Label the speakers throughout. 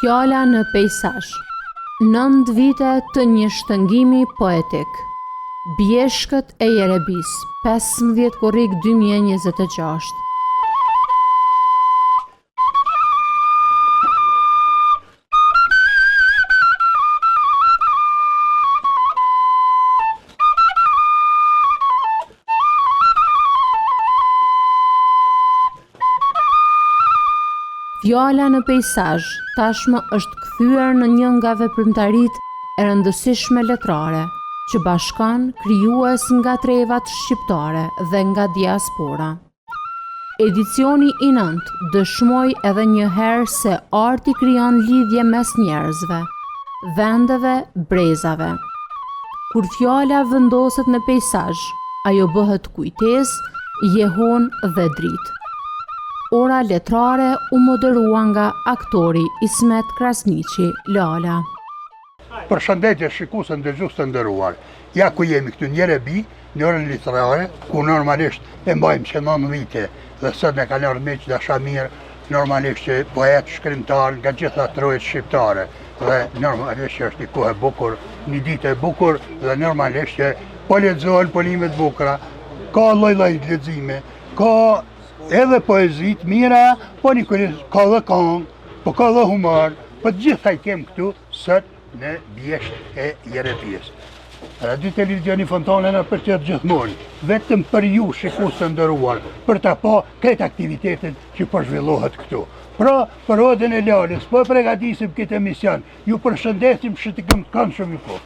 Speaker 1: Fjala në peizazh. 9 vite të një shtëngimi poetik. Bjeshkët e Jerebis, 15 korrik 2026. Fjala në peizazh tashmë është kthyer në një nga veprimtaritë e rëndësishme letrare, që bashkon krijues nga trevat shqiptare dhe nga diaspora. Edicioni i 9 dëshmoi edhe një herë se arti krijon lidhje mes njerëzve, vendeve, brezave. Kur fjala vendoset në peizazh, ajo bëhet kujtesë, jehon dhe dritë. Ora letrare u moderua nga aktori Ismet Krasniqi, Lala.
Speaker 2: Përshëndetje shikues dhe dëgjues të nderuar. Ja ku jemi këtu në Jerebi, në orën letrare, ku normalisht e mbajmë që 9 vite dhe sot ne kanë ardhur me dasha mirë, normalisht që poet, shkrimtar nga gjitha trojet shqiptare dhe normalisht që është një kohë e bukur, një ditë e bukur dhe normalisht që po lexohen polime të bukura, ka lloj-lloj lexime, ka edhe poezit mira, po Nikolis ka dhe këngë, po ka dhe humor, po gjitha i kem këtu sot në Bjesht e Jerebis. Radio Televizioni Fontana në përqet gjithmonë, vetëm për ju shikues të nderuar, për ta pa këtë aktivitetin që po zhvillohet këtu. Pra, për odën e Lalës, po përgatisim këtë emision, ju përshëndesim shëtikëm të kanë shumë i kohë.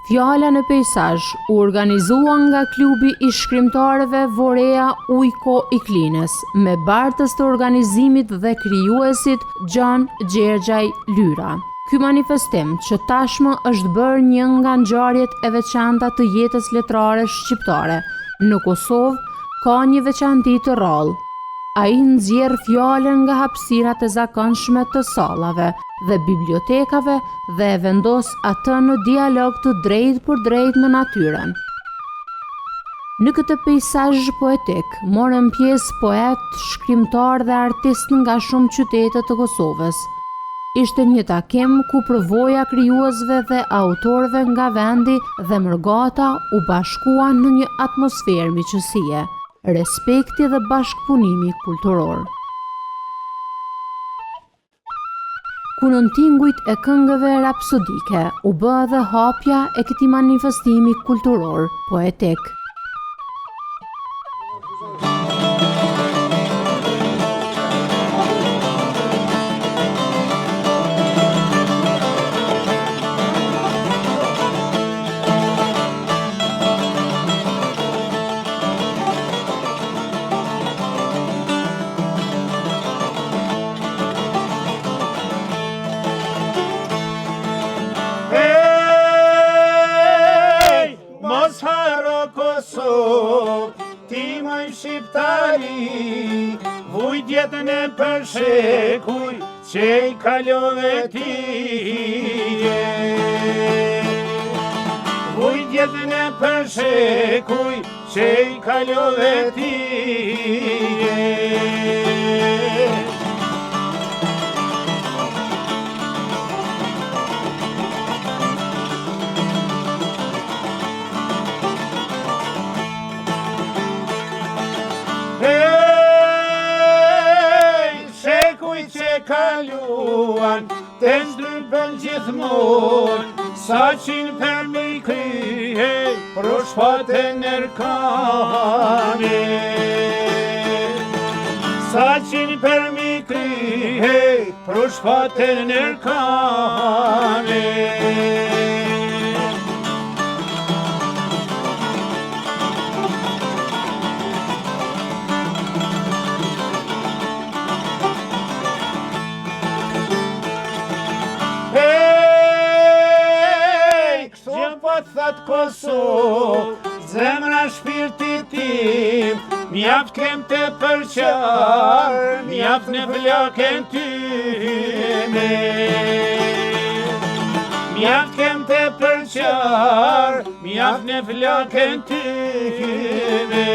Speaker 1: Fjala në peizazh u organizua nga klubi i shkrimtarëve Vorea Ujko i Klinës, me bartës të organizimit dhe krijuesit Gjan Gjergjaj Lyra. Ky manifestim, që tashmë është bërë një nga ngjarjet e veçanta të jetës letrare shqiptare në Kosovë, ka një veçanti të rrallë. Ai nxjerr fjalën nga hapësirat e zakonshme të sallave dhe bibliotekave dhe e vendos atë në dialog të drejtë për drejtë me natyrën. Në këtë peizazh poetik morën pjesë poet, shkrimtar dhe artist nga shumë qytete të Kosovës. Ishte një takim ku përvoja krijuesve dhe autorëve nga vendi dhe mërgata u bashkuan në një atmosferë miqësie, respekti dhe bashkëpunimi kulturor. Ku nën tingujt e këngëve rapsodike u bë edhe hapja e këtij manifestimi kulturor poetik.
Speaker 3: Shqiptari, vujtjetën e përshekuj, që i kalove tije. Vujtjetën e përshekuj, që i kalove tije. Kaluan, të ndrypën gjithmonë, sa qin për mi kryhe, pro shpate nërkane. Sa qin për mi kryhe, pro shpate nërkane. Thatë Kosovë, zemra shpirti tim, mjaft kem të përqarë, mjaft në flokën tyme. Mjaft kem të përqarë, mjaft në flokën tyme.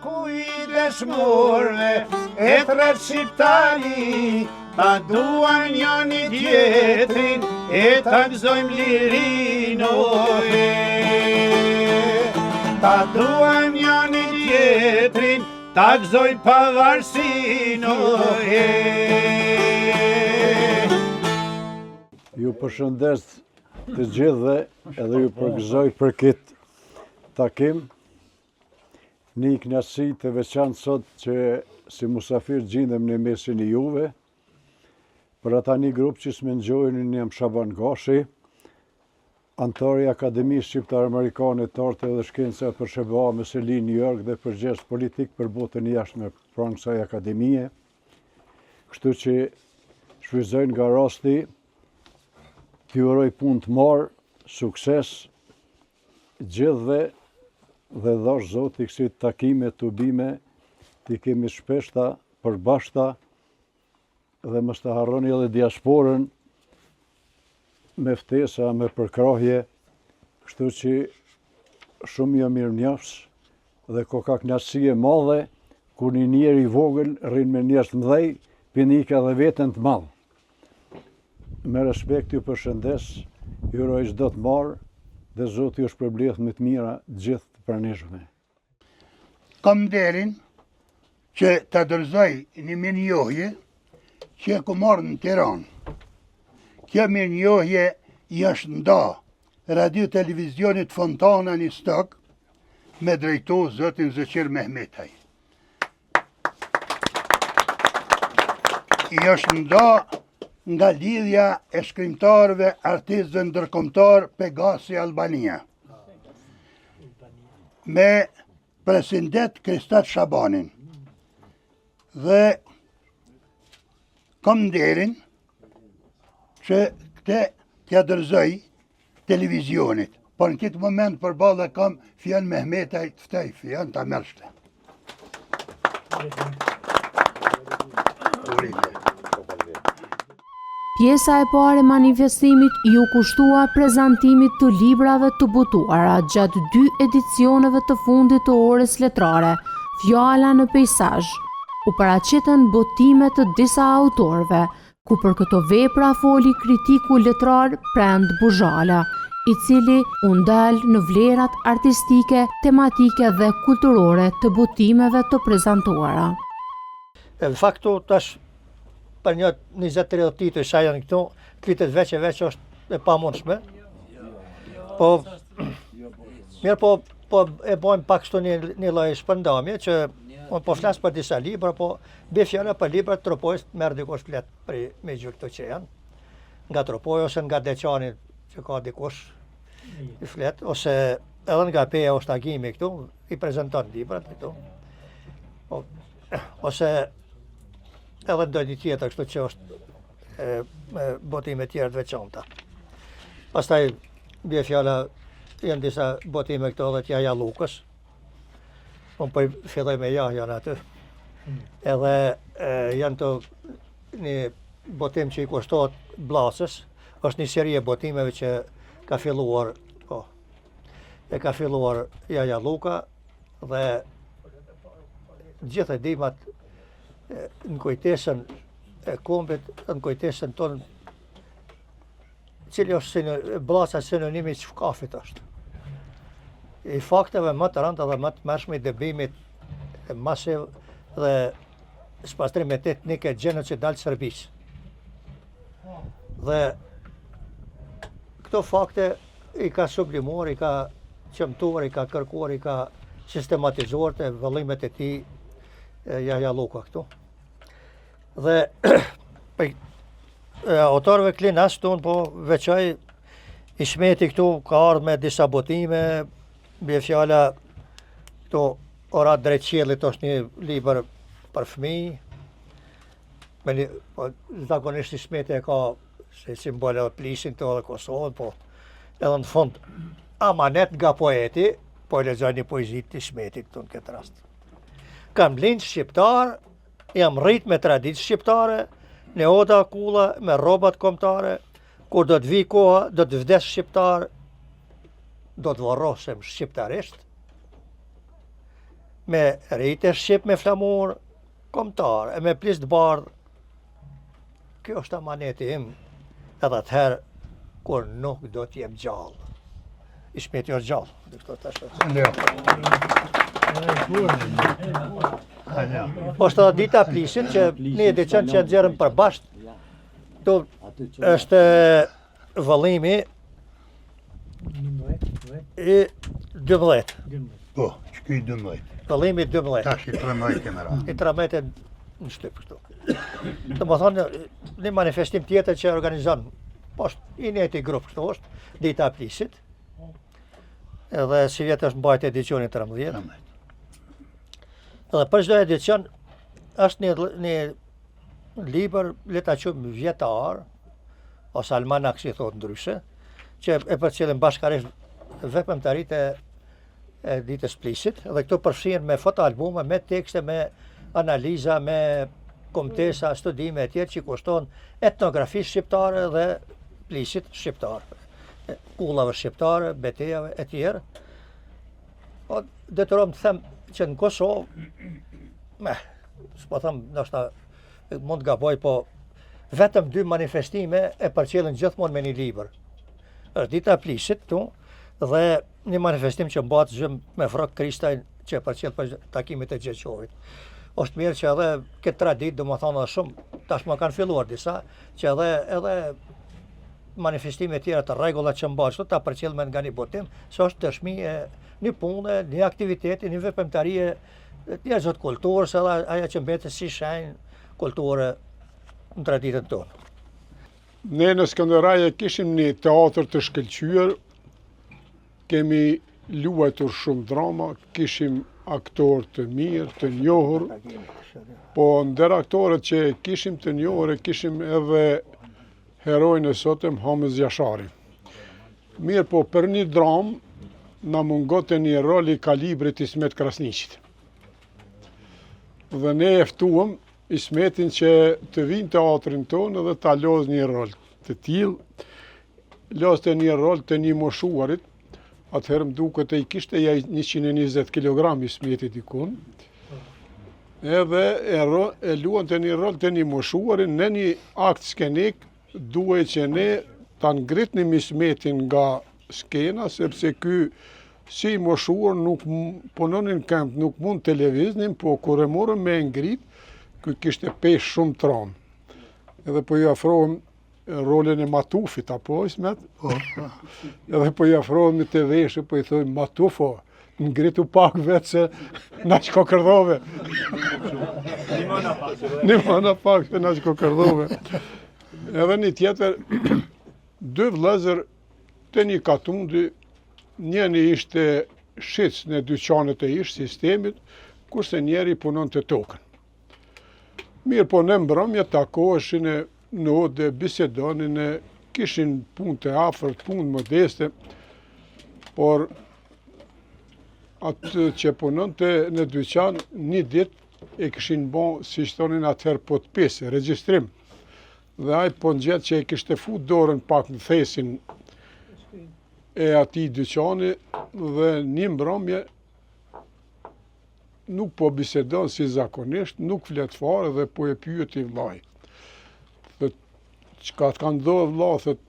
Speaker 3: kujdesimorve, e tret shqiptari, ta duan njani tjetrin, e ta gëzojmë lirin oje. Ta duan njani tjetrin, ta gëzojmë pavarësin oje.
Speaker 4: Ju përshëndes të gjithëve edhe ju përgëzoj për këtë takim. Një kënaqësi të veçantë sot që si musafir gjindem në mesin e juve. Për ata një grup që s'me ngjojnë, jam Shaban Gashi, antar i Akademisë Shqiptare Amerikane të Arteve dhe Shkencave për SBA me seli New York dhe përgjegjës politik për botën e jashtme pranë kësaj akademie. Kështu që shfrytëzoj nga rasti t'ju uroj punë të marë, sukses gjithëve dhe dhash Zoti kësi takime të bime t'i kemi shpeshta përbashkëta dhe mos të harroni edhe diasporën me ftesa, me përkrahje, kështu që shumë jam mirënjohës dhe ko ka kënaqësi e madhe kur një njeri i vogël rrin me njerëz të mëdhej, pinika dhe veten të madh. Me respekt ju përshëndes, ju uroj çdo të marë dhe Zoti ju shpërbleth me të mira gjithë të pranishme.
Speaker 2: Kam nderin që të dorëzoj një mirënjohje që e ku marrë në Tiranë. Kjo mirënjohje i është nda radio televizionit Fontana një Stok me drejtu zotin Zëqir Mehmetaj. I është nda nga lidhja e shkrimtarëve artistëve ndërkombëtar Pegasi Albania me president Kristat Shabanin. Dhe kam nderin që këte t'ja dërzoj televizionit. Por në këtë moment përballë kam Fijan Mehmetaj të ftej, Fijan ta mërshte.
Speaker 1: Pjesa e parë e manifestimit ju kushtua prezantimit të librave të botuara gjatë 2 edicioneve të fundit të orës letrare, Fjala në peizazh. U paraqiten botime të disa autorëve, ku për këto vepra foli kritiku letrar Prend Buzhala, i cili u ndal në vlerat artistike, tematike dhe kulturore të botimeve të prezantuara.
Speaker 5: Në faktu tash për një 20-30 ditë sa janë këtu, vitet veç është e pamundshme. Po mirë po e bojmë pak kështu një lloj shpërndamje që unë po flas për disa libra, po be fjala për libra të Tropojës merr dikush flet për me gjë këto që janë. Nga Tropoja ose nga Deçani që ka dikush i flet, ose edhe nga Peja Ostagimi këtu i prezanton librat këtu. Ose edhe ndonjë tjetër kështu që është botime tjera të veçanta. Pastaj bie fjala janë disa botime këto edhe t'Jaja Lukës. Unë po filloj me Jahjan aty. Edhe janë të një botim që i kushtohet Blasës, është një seri e botimeve që ka filluar, ka filluar Jaja Luka dhe gjithë edimat në kujtesën e kombit, në kujtesën tonë, cili është Blasa sinonimi që shkafit është. I fakteve më të rënda dhe më të mërshme i dëbimit masiv dhe spastrimit etnike genocidal Serbisë. Dhe këto fakte i ka sublimuar, i ka qëmtuar, i ka kërkuar, i ka sistematizuar të vëllimet e tij Jaja Luka këtu. Dhe autorëve klin ashtu unë po veçoj Ishmeti këtu ka ardhur me disa botime, bie fjala këtu Ora drejt qiellit është një libër për fëmijë. Zakonisht Ishmeti e ka si simbol edhe Plisin të edhe Kosovën, po edhe në fund amanet nga poeti, po e lexoj një poezi të Ishmetit këtu në këtë rast. Kam lind shqiptar, jam rrit me traditë shqiptare, në oda kulla me rrobat kombëtare, kur do të vi koha, do të vdes shqiptar, do të varrosem shqiptarisht. me rejtë shqip me flamur kombëtar, e me plisë të bardhë. Kjo është amaneti im, edhe atëherë kur nuk do t'jem gjallë. Ishmeti është gjallë. Është edhe dita plisit që një edicion që nxjerrëm përbashkët, është vëllimi i 12.
Speaker 2: Po, që këj 12.
Speaker 5: Vëllimi i 12.
Speaker 2: Tash i 13 kemera.
Speaker 5: I 13 në shtyp këtu. Të më thonë, një manifestim tjetër që organizon, po është i njëjti grup këtu është, dita plisit, edhe si vjetë është mbajt edicioni 13. Edhe për çdo edicion është një libër, le ta quajmë vjetar, ose almanak si thotë ndryshe, që e përcjellin bashkërisht veprimtaritë e ditës plisit, dhe këto përfshihen me fotoalbume, me tekste, me analiza, me komtesa, studime e tjerë që kushtojnë etnografi shqiptare dhe plisit shqiptar, kullave shqiptare, betejave e tjerë. Po detyrohem të them që në Kosovë, s'po them, ndoshta mund gaboj, po vetëm 2 manifestime e përcjellin gjithmonë me një libër. Është dita plisit tu dhe një manifestim që mbahet zhëm me Frok Kristajn që e përcjell për takimit e Gjeqovit. Është mirë që edhe këtë traditë, domethënë edhe shumë tashmë kanë filluar disa, që edhe manifestime tjera të rregullat që mbahet ta përcjellmen nga një botim, se është dëshmi e një pune, një aktiviteti, një veprimtarie të njerëzve të kulturës, edhe ajo që mbetet si shenjë kulture në traditën tonë.
Speaker 6: Ne në Skënderaj kishim një teatr të shkëlqyer, kemi luajtur shumë drama, kishim aktorë të mirë, të njohur, po ndër aktorët që kishim të njohur, kishim edhe herojnë e sotëm Hamez Jashari. Mirë, po për një dramë na mungote një rol i kalibrit Ismet Krasniqit. Dhe ne eftuam Ismetin që të vinë teatrin tonë dhe ta lozë një rol të tillë, lozte një rol të një moshuarit, atëherë më duket e i kishte 120 kg Ismeti dikun, edhe e luante një rol të një moshuarin në një akt skenik, duhet që ne ta ngritnim Ismetin nga skena, sepse ky si moshuar nuk punonin këmbë, nuk mund televiznin, po kur e morëm me ngrit, ky kishte pesh shumë tron. Edhe po i afrohem rolin e Matufit, apo Ismet? Edhe po i afrohem të veshë, po i thojmë Matufo, ngritu pak vetë se na qko kërdhove. Një mana pak se na qko kërdhove. Edhe një tjetër, 2 vëllezër të një katundi, njëri ishte shitës në dyqanet e ishtë sistemit, kurse njeri punon të tokën. Mirë, po në mbrëmje takoheshin në ode, bisedonin, kishin punë të afërt, punë modeste, por atë që punon të në dyqan, një dit e kishin bon, si shtonin atëherë po të pesë, regjistrim. Dhe ajë po në gjetë që e kishte fut dorën pak në thesin e ati dyqani dhe një mbrëmje nuk po bisedon si zakonisht, nuk flet fare dhe po e pyeti vllai. Thot, çka të kanë ndodhur vlla, thot,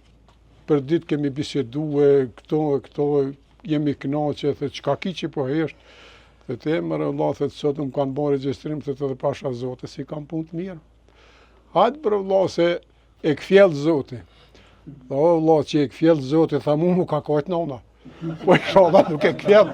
Speaker 6: për ditë kemi biseduar këto jemi kënaqë, thot, çka ki që po hesht. Thot, emër vlla, thot, sot më kanë bërë regjistrim, thot, edhe pasha Zotë, si kanë punë të mirë. Hajtë për vlla se e këfjell Zoti. Dhe o vlla që e këfjell Zoti, tha mu ka kajtë nona. Po i shala nuk e këfjell.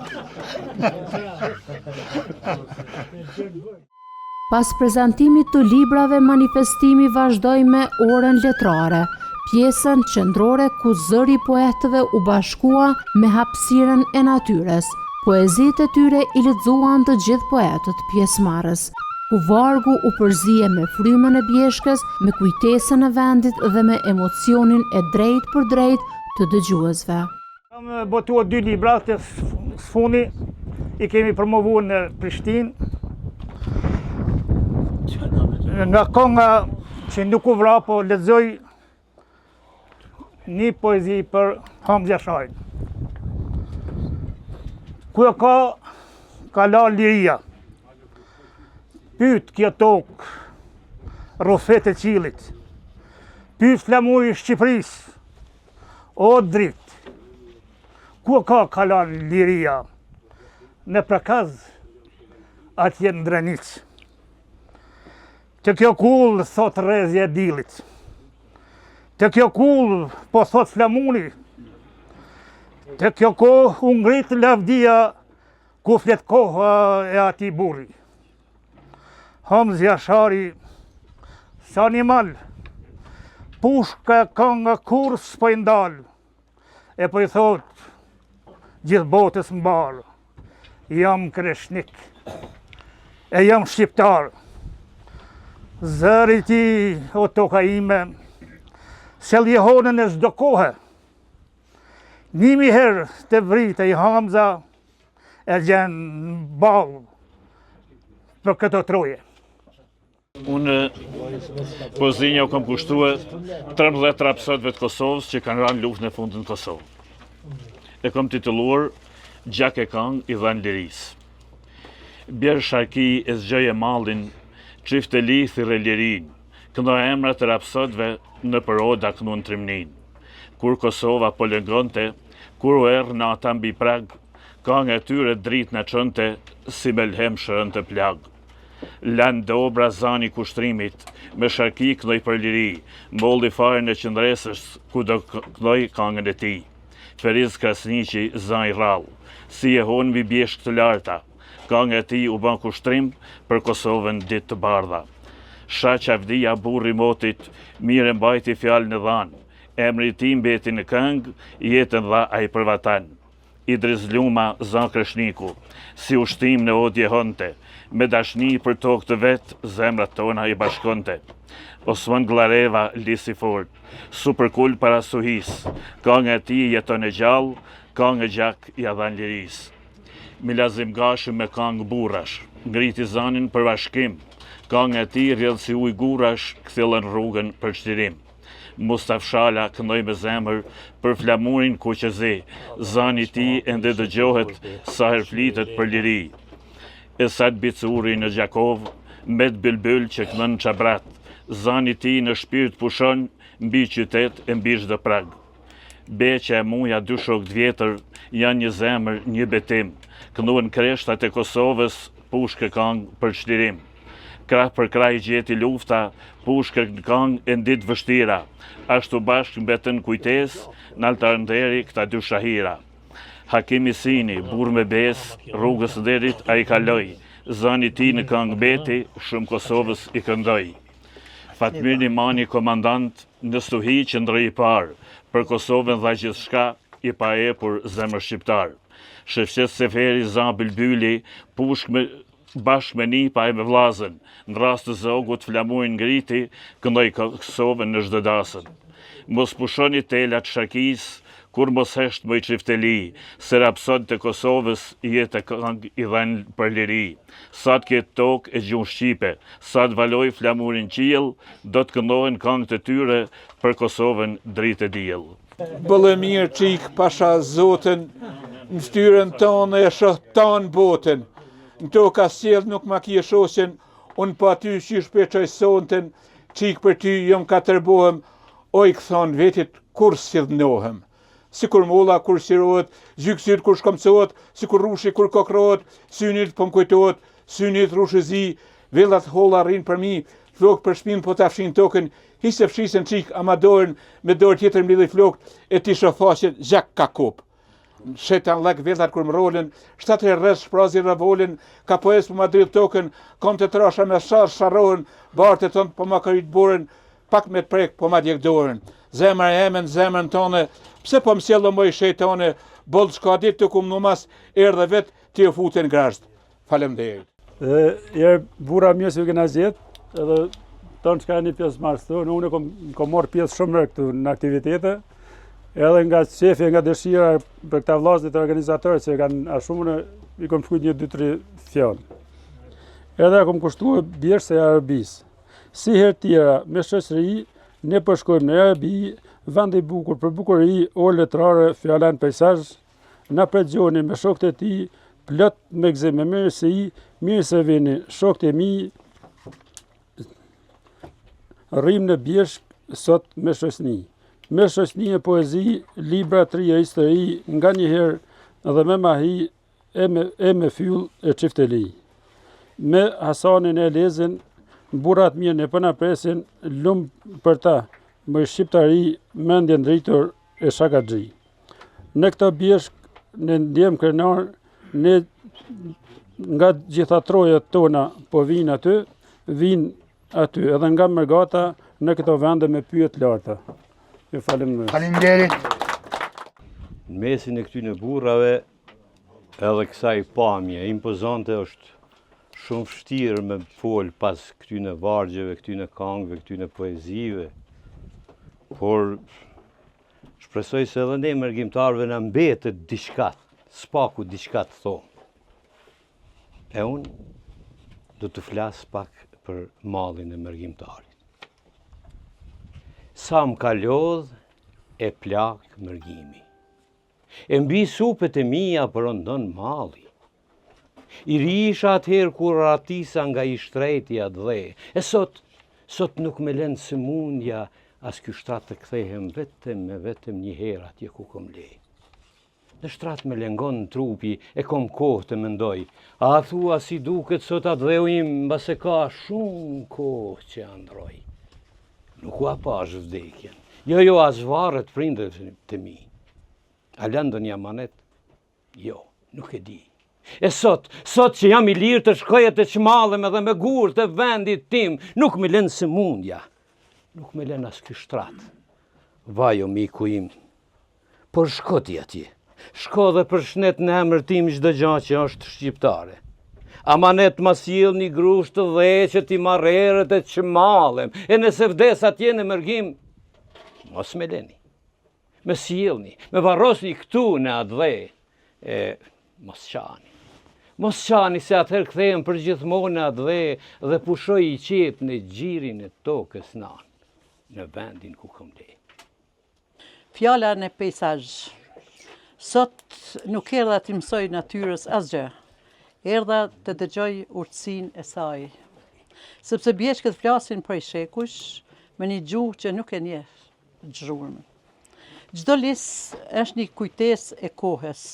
Speaker 1: Pas prezantimit të librave, manifestimi vazhdoi me orën letrare, pjesën qendrore ku zëri poetëve u bashkua me hapësirën e natyres. Poezitë e tyre i lexuan të gjithë poetët pjesëmarrës, ku vargu u përzije me frymën e bjeshkës, me kujtesën e vendit dhe me emocionin e drejt për drejt të dëgjuesve.
Speaker 3: Kam botuar 2 libra të sfuni, i kemi promovuar në Prishtinë. Nga konga që nuk u vra, po lexoj një poezi për Hamez Jasharin. Ku ka la liria. pyet kjo tokë, rrofet e qilit, pyet flamuri i Shqipërisë, o dritë, ku ka kalan liria, në prakaz, atje në Drenic. Të kjo kull, thot rrezja e dilit, të kjo kull, po thot flamuri, të kjo kohë u ngrit lavdia, ku flet koha e ati burri. Hamzi Ashari, sa animal, pushka ka nga kur s'po i ndal, e po i thot, gjithë botës mbar, jam kreshnik, e jam shqiptar. Zëri ti, o toka ime, se ljehonën e s'do kohë, nimi herë të vrite i Hamza, e gjenë balë për këto troje.
Speaker 7: Unë po zinja u kam kushtue 13 rapsotëve të Kosovës që kanë ranë luftën e fundit në Kosovë. E kam titulluar Gjak e Kang i Dhan Liris. Bjerë Sharki e zgjoj e mallin, çift e li thirrë lirin, këndo emrat e rapsotëve në përoda kënu në trimnin. Kur Kosova po lëngonte, kur u erë në ata mbi prag, Kang e tyre dritë në qënte, si me lhem shërën të plag. Lanë dobra zani kushtrimit, me Sharki këndoj për liri, mbolli farën e qëndresës, ku do këndoj kangën e ti. Feriz Krasniqi zani rallë, si e honë mbi bjeshk të larta, kangë e ti u ban kushtrim për Kosovën ditë të bardha. Shaq Avdia burri motit, mire mbajti fjalë në dhanë, emri ti mbeti në këngë, jetën dha a i përvatan. Idris Luma zan Kreshniku, si ushtim në odje honte, me dashni për tokë të vetë, zemrat tona i bashkonte. Osman Glareva lisi fort, superkull para suhis, kangë e ti jeton e gjallë, kangë e gjak i Dhan Liris. Milazim Gashi me kangë burash, ngriti zanin për bashkim, kangë e ti rrjedh si uj gurash, këthillën rrugën për çlirim. Mustaf Shala këndoj me zemër për flamurin Kuqezi, zani ti ende dëgjohet sa her flitet për liri. Esad Bicuri në Gjakov, Med Bylbyl që këndon Qabrat, zani ti në shpirt pushon, mbi qytet e mbi çdo prag. Beqe e muja dy shok vjetër, janë një zemër, një betim, kënduan kreshtat e Kosovës, pushke kang për çlirim. Krah për krah i gjeti lufta, pushke në kang e ndit vështira, ashtu bashkë mbetën kujtes, në altarënderi këta dy shahira. Hakimi Sini, burr me bes, rrugës derit a i kaloj, zani ti në kang beti, shumë Kosovës i këndoj. Fatmir Nimani komandant, në stuhi që ndrë i parë, për Kosovën dha gjithçka, i pa epur zemër shqiptar. Shefqet Seferi Zan Bylbyli, pushk me bashkë me nipa e me vlazën, në rast të zogut flamurin ngriti, këndoj Kosovën në çdo dasën. Mos pushoni telat Sharkis, kur mos hesht më i qifteli, se rapsot të Kosovës jetë kang i Dhan për liri. Sa të ketë tokë e gjuhë Shqipe, sa të valoj flamurin qiell, do të këndohen kang të tyre për Kosovën dritë e diell.
Speaker 8: Bëllëmir qik pasha Zotën, në ftyrën tonë e shëhtan botën, në to ka sjell nuk ma kje shosjen, unë pa ty që shpeqoj sonten, qik për ty jom ka tërbohem, oj këthon vetit kur si dhënohem. Si kur molla kur sirohet, gjyksyt kur shkomcohet, si kur rushi kur kokrohet, synit po m'kujtohet, synit rushëzi, vellat holla rrin për mi, flok për shpin po t'afshin token, hise fshisën qik ama dorën, me dorë tjetër mlidhi flok, e ti shofaqen gjak ka kop. Shetan lek vellat kur më rolën, 7 rrës shprazi ravolën, ka poes po ma drill token, kom të trasha me sharohen, bartë tonë po ma kërit borën, pak me të prek po ma djek dorën. Zemër e emen, zemën tonë, pse po mësjellë moj shetone, bollë s'ka dit të kumë numas, erë dhe vetë t'i u futen grasht. Faleminderit.
Speaker 9: Jerë bura mjë si u kena zjetë, edhe tonë që ka një pjesë marës të, unë kom morë pjesë shumë rë këtu në aktivitete, edhe nga qefi, nga dëshira për këta vllazët e organizatorët që kanë a shumë, i kom shkujt 1-2-3 fjallë. Edhe kom kushtu bjeshtë se Arabis. Si her tjera, me shoqëri, ne përshkojmë në Arabi, vend i bukur për bukuri, o letrare, fjallan pejsazh, na pregjoni me shokët e ti, plot me gëzim me mirësi, mirë se vini, shokët e mi, rrim në Bjeshk sot me shoqëni. Me shoqëni e poezi, libra të rija histori, nga njëherë dhe me mahi e me fyll e qifteli. Me Hasanin e Lezin, burat mirë në pëna presin, lumë për ta, më shqiptari, mendjen dritur e Shakagji. Në këta Bjeshk, në ndjem krenar, ne nga gjitha trojet tona po vinë aty, edhe nga Mërgata në këto vende me pyet larta. Ju faleminderit.
Speaker 2: Faleminderit.
Speaker 10: Në mesin e këtyne burrave edhe kësaj pamje impozante është shumë vështirë me fol pas këtyne vargjeve, këtyne këngëve, këtyne poezive. Por shpresoj se edhe ne mërgjimtarëve na mbetet diçka, spaku diçka të thonë. E unë do të flas pak për mallin e mërgjimtarit. Sa më ka lodh e plak mërgjimi. E mbi supet e mia përëndon malli. I risha atëherë kur ratisa nga i shtrejtja dhe. E sot nuk me lënë sëmundja as ky shtrat të kthehem vetëm një herë atje ku kom le. Në shtrat me lengon në trupi e kom kohë të mendoj. A thua si duket sot atë dheu im mbase ka shumë kohë që androj. Nuk ua pash vdekjen. Jo, as varet prindërit të mi. A lëndën një amanet? Jo, nuk e di. E sot që jam i lirë të shkoj të çmallem edhe me gur të vendit tim, nuk me lënë sëmundja. Nuk me lënë as ky shtrat. Vajo miku im, por shko ti atje. Shko dhe përshnet në emër tim çdo gjë që është shqiptare. Amanet ma sjell një grusht të dheqet i marreret e çmallem. E nëse vdes atje në mërgjim, mos me leni. Me sjellni, me varrosni këtu në atë dhe. E mos qani. Mos qani se atëherë kthehem për gjithmonë në atë dhe pushoj i qep në gjirin e tokës nan, në vendin ku kom le.
Speaker 11: Fjala në peizazh. Sot nuk erdha të mësoj natyrës asgjë, erdha të dëgjoj urtësinë e saj. Sepse Bjeshkët flasin prej shekush me një gjuhë që nuk e njeh zhurmë. Çdo lis është një kujtesë e kohës,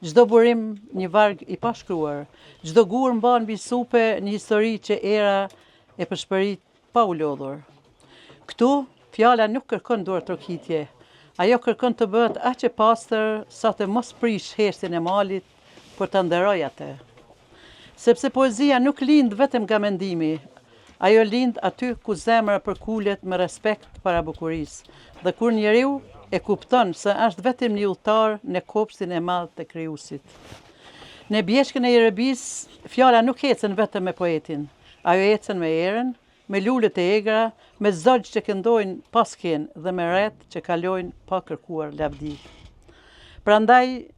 Speaker 11: çdo burim një varg i pashkruar, çdo gur mban mbi supe një histori që era e përshpërit pa u lodhur. Këtu fjala nuk kërkon duar trokitje. Ajo kërkon të bëhet aq e pastër sa të mos prish hestin e malit për të nderoj atë. Sepse poezia nuk lind vetëm nga mendimi, ajo lind aty ku zemra përkulet me respekt para bukurisë, dhe kur njeriu e kupton se është vetëm një udhëtar në kopshtin e madh të krijuesit. Në Bjeshkën e Erebis, fjala nuk ecën vetëm me poetin, ajo ecën me erën, me lulet e egra, me zogj që këndojnë pasken dhe me ret që kalojnë pa kërkuar lavdi. Prandaj,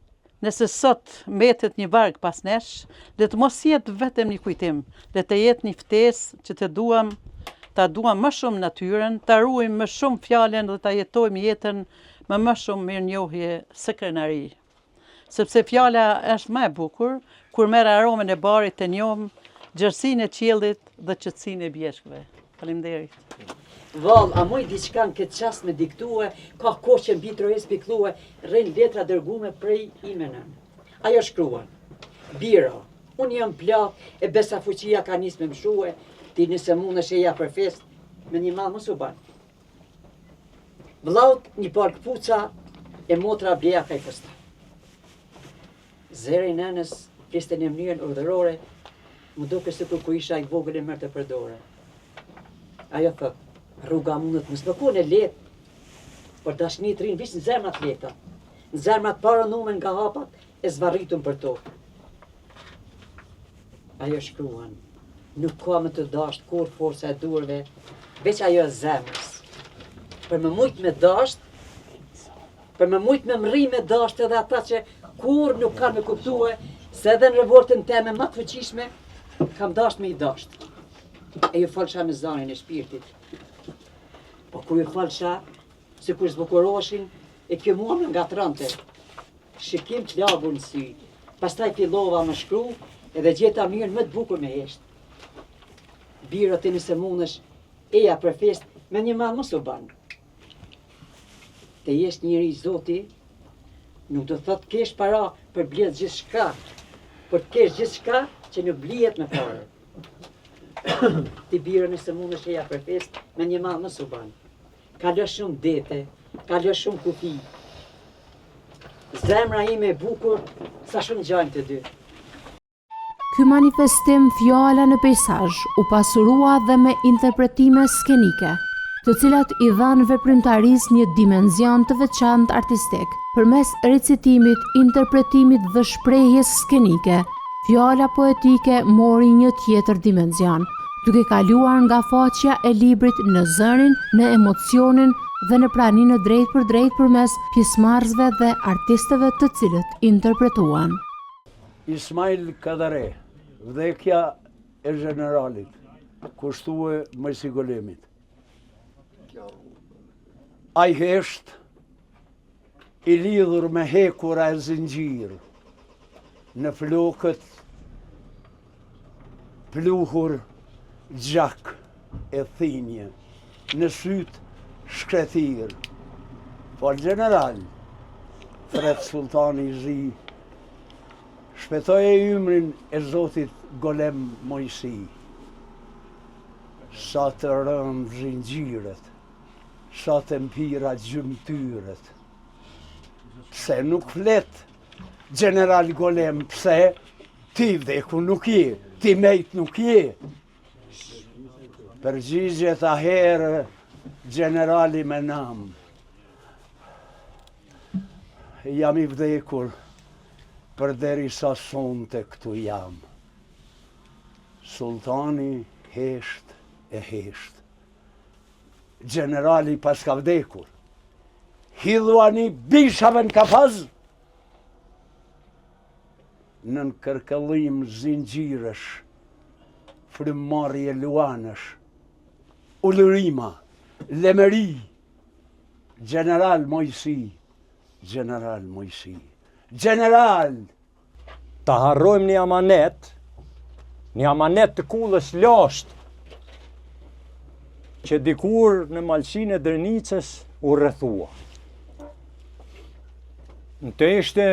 Speaker 11: nëse sot mbetet një varg pas nesh, le të mos jetë vetëm një kujtim, le të jetë një ftesë që ta duam më shumë natyrën, ta ruajmë më shumë fjalen dhe ta jetojmë jetën me më shumë mirënjohje së krenari. Sepse fjala është më e bukur kur merr aromën e barit të njohëm gjersinë e qiellit dhe qetësinë e Bjeshkëve. Faleminderit.
Speaker 12: Vallë, a moj diçka në këtë qast me diktue, ka kohë që mbi trojes piklue, rrin letra dërgume prej imenën. Ajo shkruan, Biro, unë jam plak e besa fuqia ka nis me mshue, ti nëse mund është e ja për fest, me një malë mos u ban. Vllaut një par këpuca e motra bleja ka i fësta. Zere i nënës fliste në mënyrën urdhërore, më duke se kur ku isha i vogël e mërë të përdore. Ajo thot, rruga mundet mos më kone letë, por dashni të rinë vish në zemrat leta, në zemrat parënumen nga hapat e zvarritun për tokë. Ajo shkruan, nuk ka më të dasht kur forca e durve, veç ajo e zemrës. Për më mujt me dasht, për më mujt me mri me dasht edhe ata që kur nuk kanë me kuptue, se edhe në revoltën teme më të fuqishme, kam dasht me i dasht. E ju falsha me zanin e shpirtit. Po kur ju falsha, se kur zbukuroshin, e kjo mua më nga trante. Shikim të lagur në sy, pastaj fillova më shkru, edhe gjeta mirën më të bukur me hesht. Biro ti nëse mundesh, eja për fest, me një malë mos u banë. Të jesh njëri Zoti, nuk do thot kesh para për blet gjithë shka, për të kesh gjithë shka që nuk blijet me parë. Ti birë nëse mund është eja për fest, me një malë mos u banë. Kalo shumë dete, kalo shumë kufi. Zemra ime e bukur, sa shumë gjajnë të dy.
Speaker 1: Ky manifestim Fjala në peizazh u pasurua dhe me interpretime skenike, të cilat i dhanë veprimtarisë një dimenzion të veçantë artistik. Përmes recitimit, interpretimit dhe shprehjes skenike, fjala poetike mori një tjetër dimenzion, duke kaluar nga faqja e librit në zërin, në emocionin dhe në praninë drejt për drejt përmes pjesëmarrësve dhe artistëve të cilët interpretuan.
Speaker 4: Ismail Kadare, vdekja e generalit, kushtue Mojsi Golemit. Ai hesht i lidhur me hekura e zinxhir, në flokët pluhur gjak e thinje, në syt shkretir. Por general, Fred Sultani Zi, shpetoj e ymrin e Zotit Golem Mojsi, sa të rëmë zinxhiret, sa të mpira gjymtyret. Pse nuk flet General Golem, pse ti vdeku nuk je, ti mejt nuk je. Përgjigjet a herë generali me nam. Jam i vdekur, për deri sa sonte këtu jam. Sultani hesht e hesht. Generali pas ka vdekur. Hidhuani bishave në kafaz. Nën kërkëllim zinxhiresh, frymmarrje luanësh, ulërima, lemëri, General Mojsi, General Mojsi, General!
Speaker 13: Ta harrojmë një amanet të kullës lasht, që dikur në malqinë e Drenicës u rrethua. Në të ishte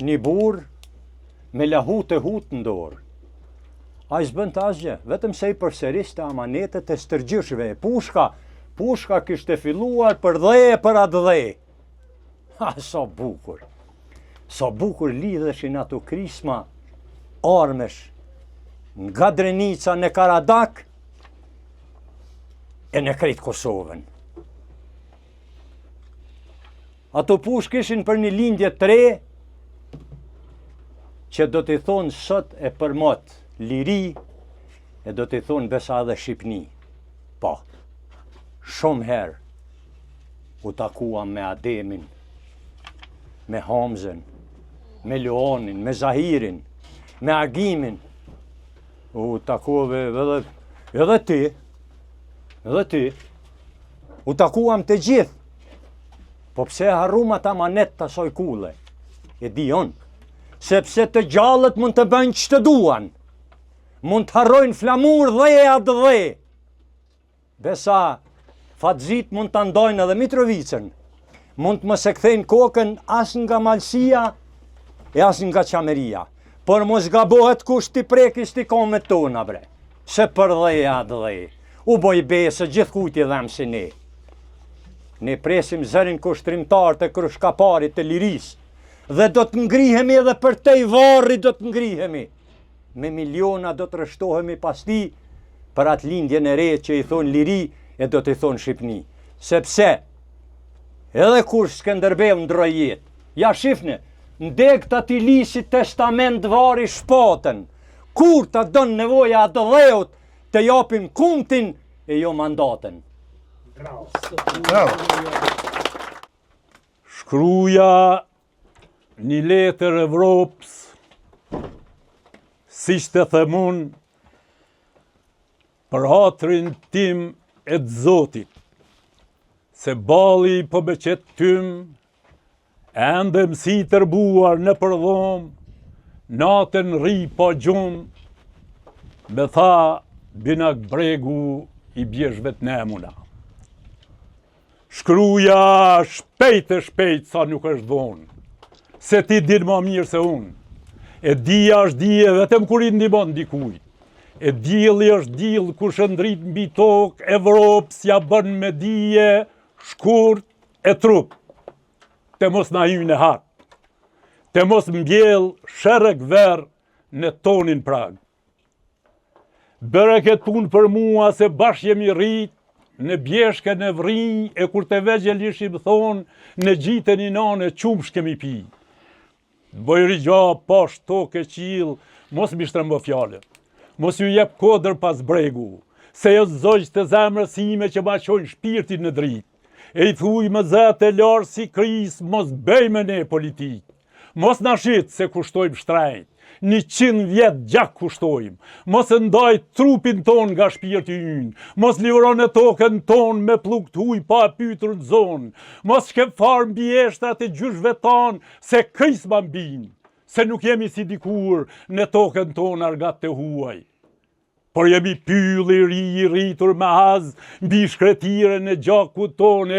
Speaker 13: një burr me lahut e hut në dorë. A i s'bën të asgjë, vetëm se i përsëriste amanetet e stërgjyshve. Pushka kishte filluar për dhe e për atë dhe. Ha, sa bukur. Sa bukur lidheshin ato krisma armesh nga Drenica në Karadak e në krejt Kosovën. Ato pushk ishin për një lindje 3 që do t'i thonë sot e përmot liri e do t'i thonë besa dhe Shqipni. Po, shumë herë u takuam me Ademin, me Hamzen, me Luanin, me Zahirin, me Agimin. U takove edhe ti. U takuam të gjithë. Po pse harrum ata manet të asoj kulle? E di on, sepse të gjallët mund të bëjnë që të duan. Mund të harrojnë flamur dhe e atë dhe. Besa fatzit mund të ndojnë edhe Mitrovicën. Mund të mos e kthejnë kokën as nga malësia e as nga qameria. Por mos gabohet kush t'i prekis t'i komet tona, bre. Se për dhe e atë dhe. U boj besë gjithë kujti dhemë si ne. Ne presim zërin kushtrimtar të krushkaparit të liris. Dhe do të ngrihemi edhe për te i varri do të ngrihemi. Me miliona do të rështohemi pas ti për atë lindje në re që i thonë liri e do të i thonë Shqipni. Sepse edhe kur Skënderbeu ndroi jetë. Ja shifne, ndeg të ati lisit testament vari shpatën. Kur të donë nevoja atë dheut të japim kumtin e jo mandatën.
Speaker 2: Bravo.
Speaker 14: Shkruja një letër Evropës, si që të themun, për hatrin tim e të Zotit, se bali po beqet tym, ende mësi tërbuar në përdhom, natën ri po gjumë, me tha binak bregu i bjesh vetë nemuna. Shkruja shpejt sa nuk është vonë, se ti din ma mirë se unë. E dija është dije vetëm kur i ndihmon dikujt. E dielli është diell kur shëndrit mbi tokë, Evropë s'ja bën me dije, shkurt e trup. Te mos na hyjnë në hak. Te mos mbjell sherrek verë në tonin prag. Bëre këtë punë për mua se bashkë jemi rrit, në bjeshke në vrinj, e kur të vegjel ishim thonë, në gjitën i nane qumsh kemi pi. Bojri gja, pash, tokë e qilë, mos mi shtrembo fjale, mos ju jep kodër pas bregu, se jo zogjë të zemrës ime që ma qojnë shpirtin në dritë, e i thuj më zëtë e larë si kris, mos bëjme ne politikë, mos na shit se kushtojmë shtrejnë, 100 vjetë gjak kushtojmë, mos e ndaj trupin ton nga shpirti ynë, mos livron e tokën ton me pluk t'huj pa pytur në zonë, mos shkep farë mbi eshtrat e gjyshve tanë se kris ma mbinë, se nuk jemi si dikur në tokën ton argat të huaj. Por jemi pyll i ri i rritur me haz, mbi shkretiren e gjakut ton,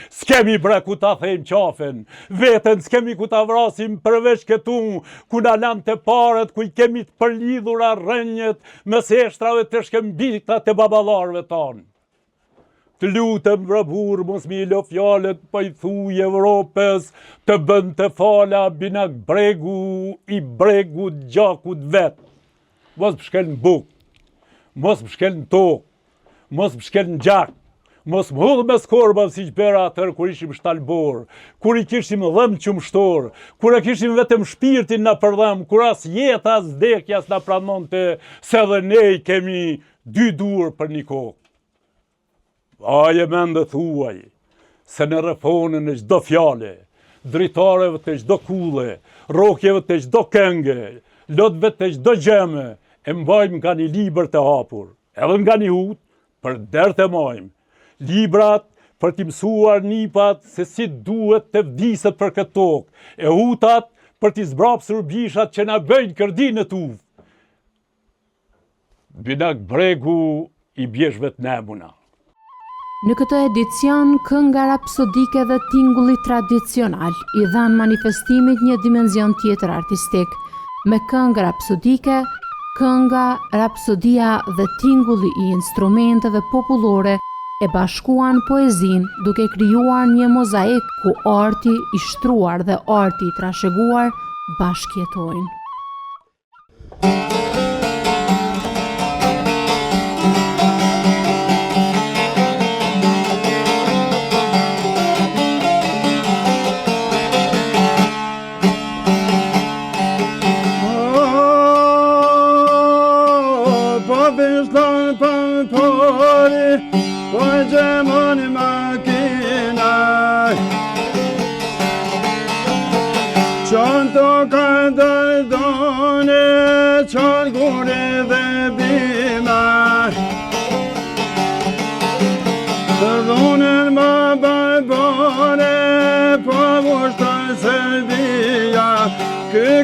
Speaker 14: s'kemi bre ku ta thejmë qafen, veten s'kemi ku ta vrasim përveç këtu, ku na lan të paret, ku i kemi të përlidhura rënjët, me seshtrave të shkëmbita të babalarve tanë. Të lutem vrabur, mos mi lo fjalet, pa i thuj Evropës, të bën të fala binak bregu, i bregu gjakut vetë. Mos pëshkel në buk, mos pëshkel në tokë, mos pëshkel në gjak, mos më hullë me skorba si që bera atër kur ishim shtalbor, kur i kishim dhëm qumshtor, kur e kishim vetëm shpirtin në përdhem, kur as jeta as vdekjas në pranonte, se dhe ne kemi 2 dur për një kokë. Aje mendë thuaj, se në rëfonën e gjdo fjale, dritareve të gjdo kule, rokjeve të gjdo kënge, lotve të gjdo gjeme, e mbajmë nga një liber të hapur, edhe nga një hut, për derë të majmë. Librat për t'i mësuar nipat se si duhet të vdiset për këtë tokë, e hutat për t'i zbrapsur bishat që na bëjnë kërdin e tufë. Binak bregu i bjeshve të nemuna.
Speaker 1: Në këtë edicion, kënga rapsodike dhe tingulli tradicional i dhanë manifestimit një dimenzion tjetër artistik. Me këngë rapsodike, kënga, rapsodia dhe tingulli i instrumenteve popullore e bashkuan poezin duke krijuar një mozaik ku arti i shtruar dhe arti i trashëguar bashkjetojnë.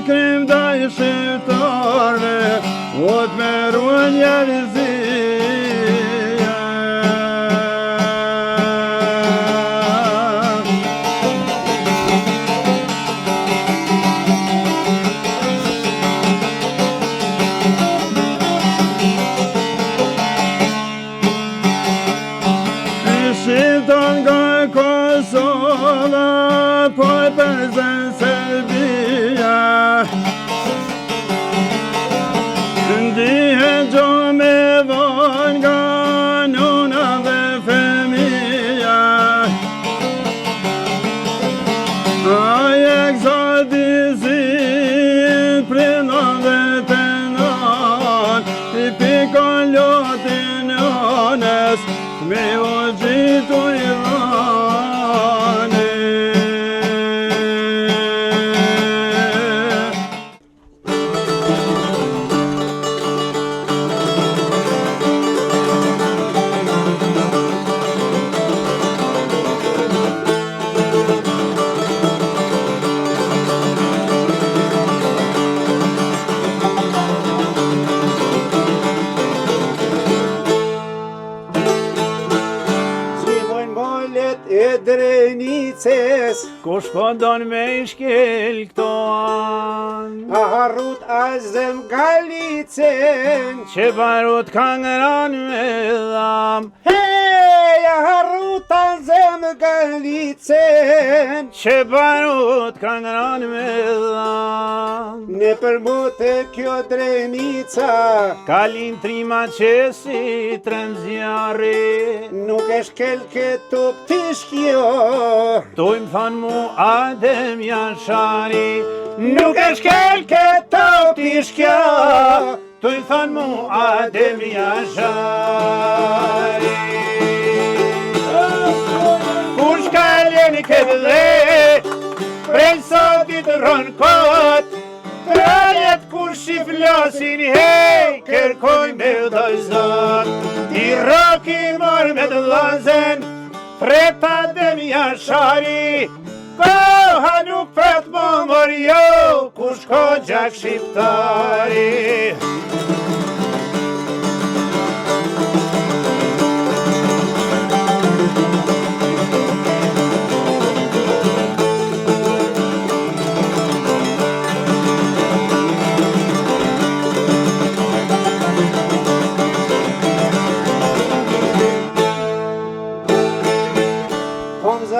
Speaker 15: Krim da i shqiptarve, ot me ruën njerëzia. I shqiptar nga Kosova, po e përzen Serbia. Ndihet gjo me von nga nona dhe femija. Aj egzotizit prinon dhe të non, i pikon lotin ones, me o gjitu i dhane.
Speaker 16: kush po don me i shkel këto anë.
Speaker 17: A harrut azem Galicën,
Speaker 16: që barut kanë ranë me dham.
Speaker 17: Hey, a harrut azem Galicën,
Speaker 16: që barut kanë ranë me dham.
Speaker 17: Ne për mote kjo drenica,
Speaker 16: kalin trima që si trenzjari.
Speaker 17: Nuk e shkel këtu ptishkjo,
Speaker 16: Tojmë thanë mu Adem Jashari.
Speaker 17: Nuk e shkel këtu ptishkjo,
Speaker 16: Tojmë thanë mu Adem Jashari. Kush ka leni këtë dhe, prej sotit rënë kot, trajet kur shiflasin hej, kërkoj me dhaj zot. I roki mor me dhlazen, freta Adem Jashari. Koha nuk pret më mor jo, kush ko gjak shqiptari.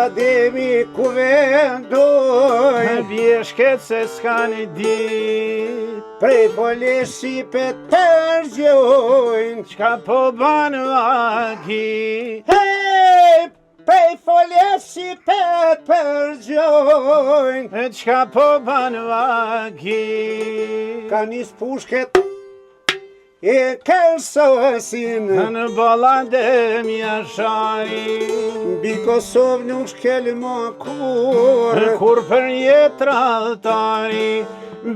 Speaker 17: Ademi ku vendoj,
Speaker 16: bjeshket se s'ka një dit,
Speaker 17: prej fole shqipet përgjojnë,
Speaker 16: qka po banë vaki.
Speaker 17: Hey, prej fole shqipet përgjojnë,
Speaker 16: qka po banë vaki.
Speaker 17: Ka nis pushket e kërsosin,
Speaker 16: në bala Adem Jashari.
Speaker 17: Bi Kosovë nuk shkel më kur,
Speaker 16: kur për jetë altari.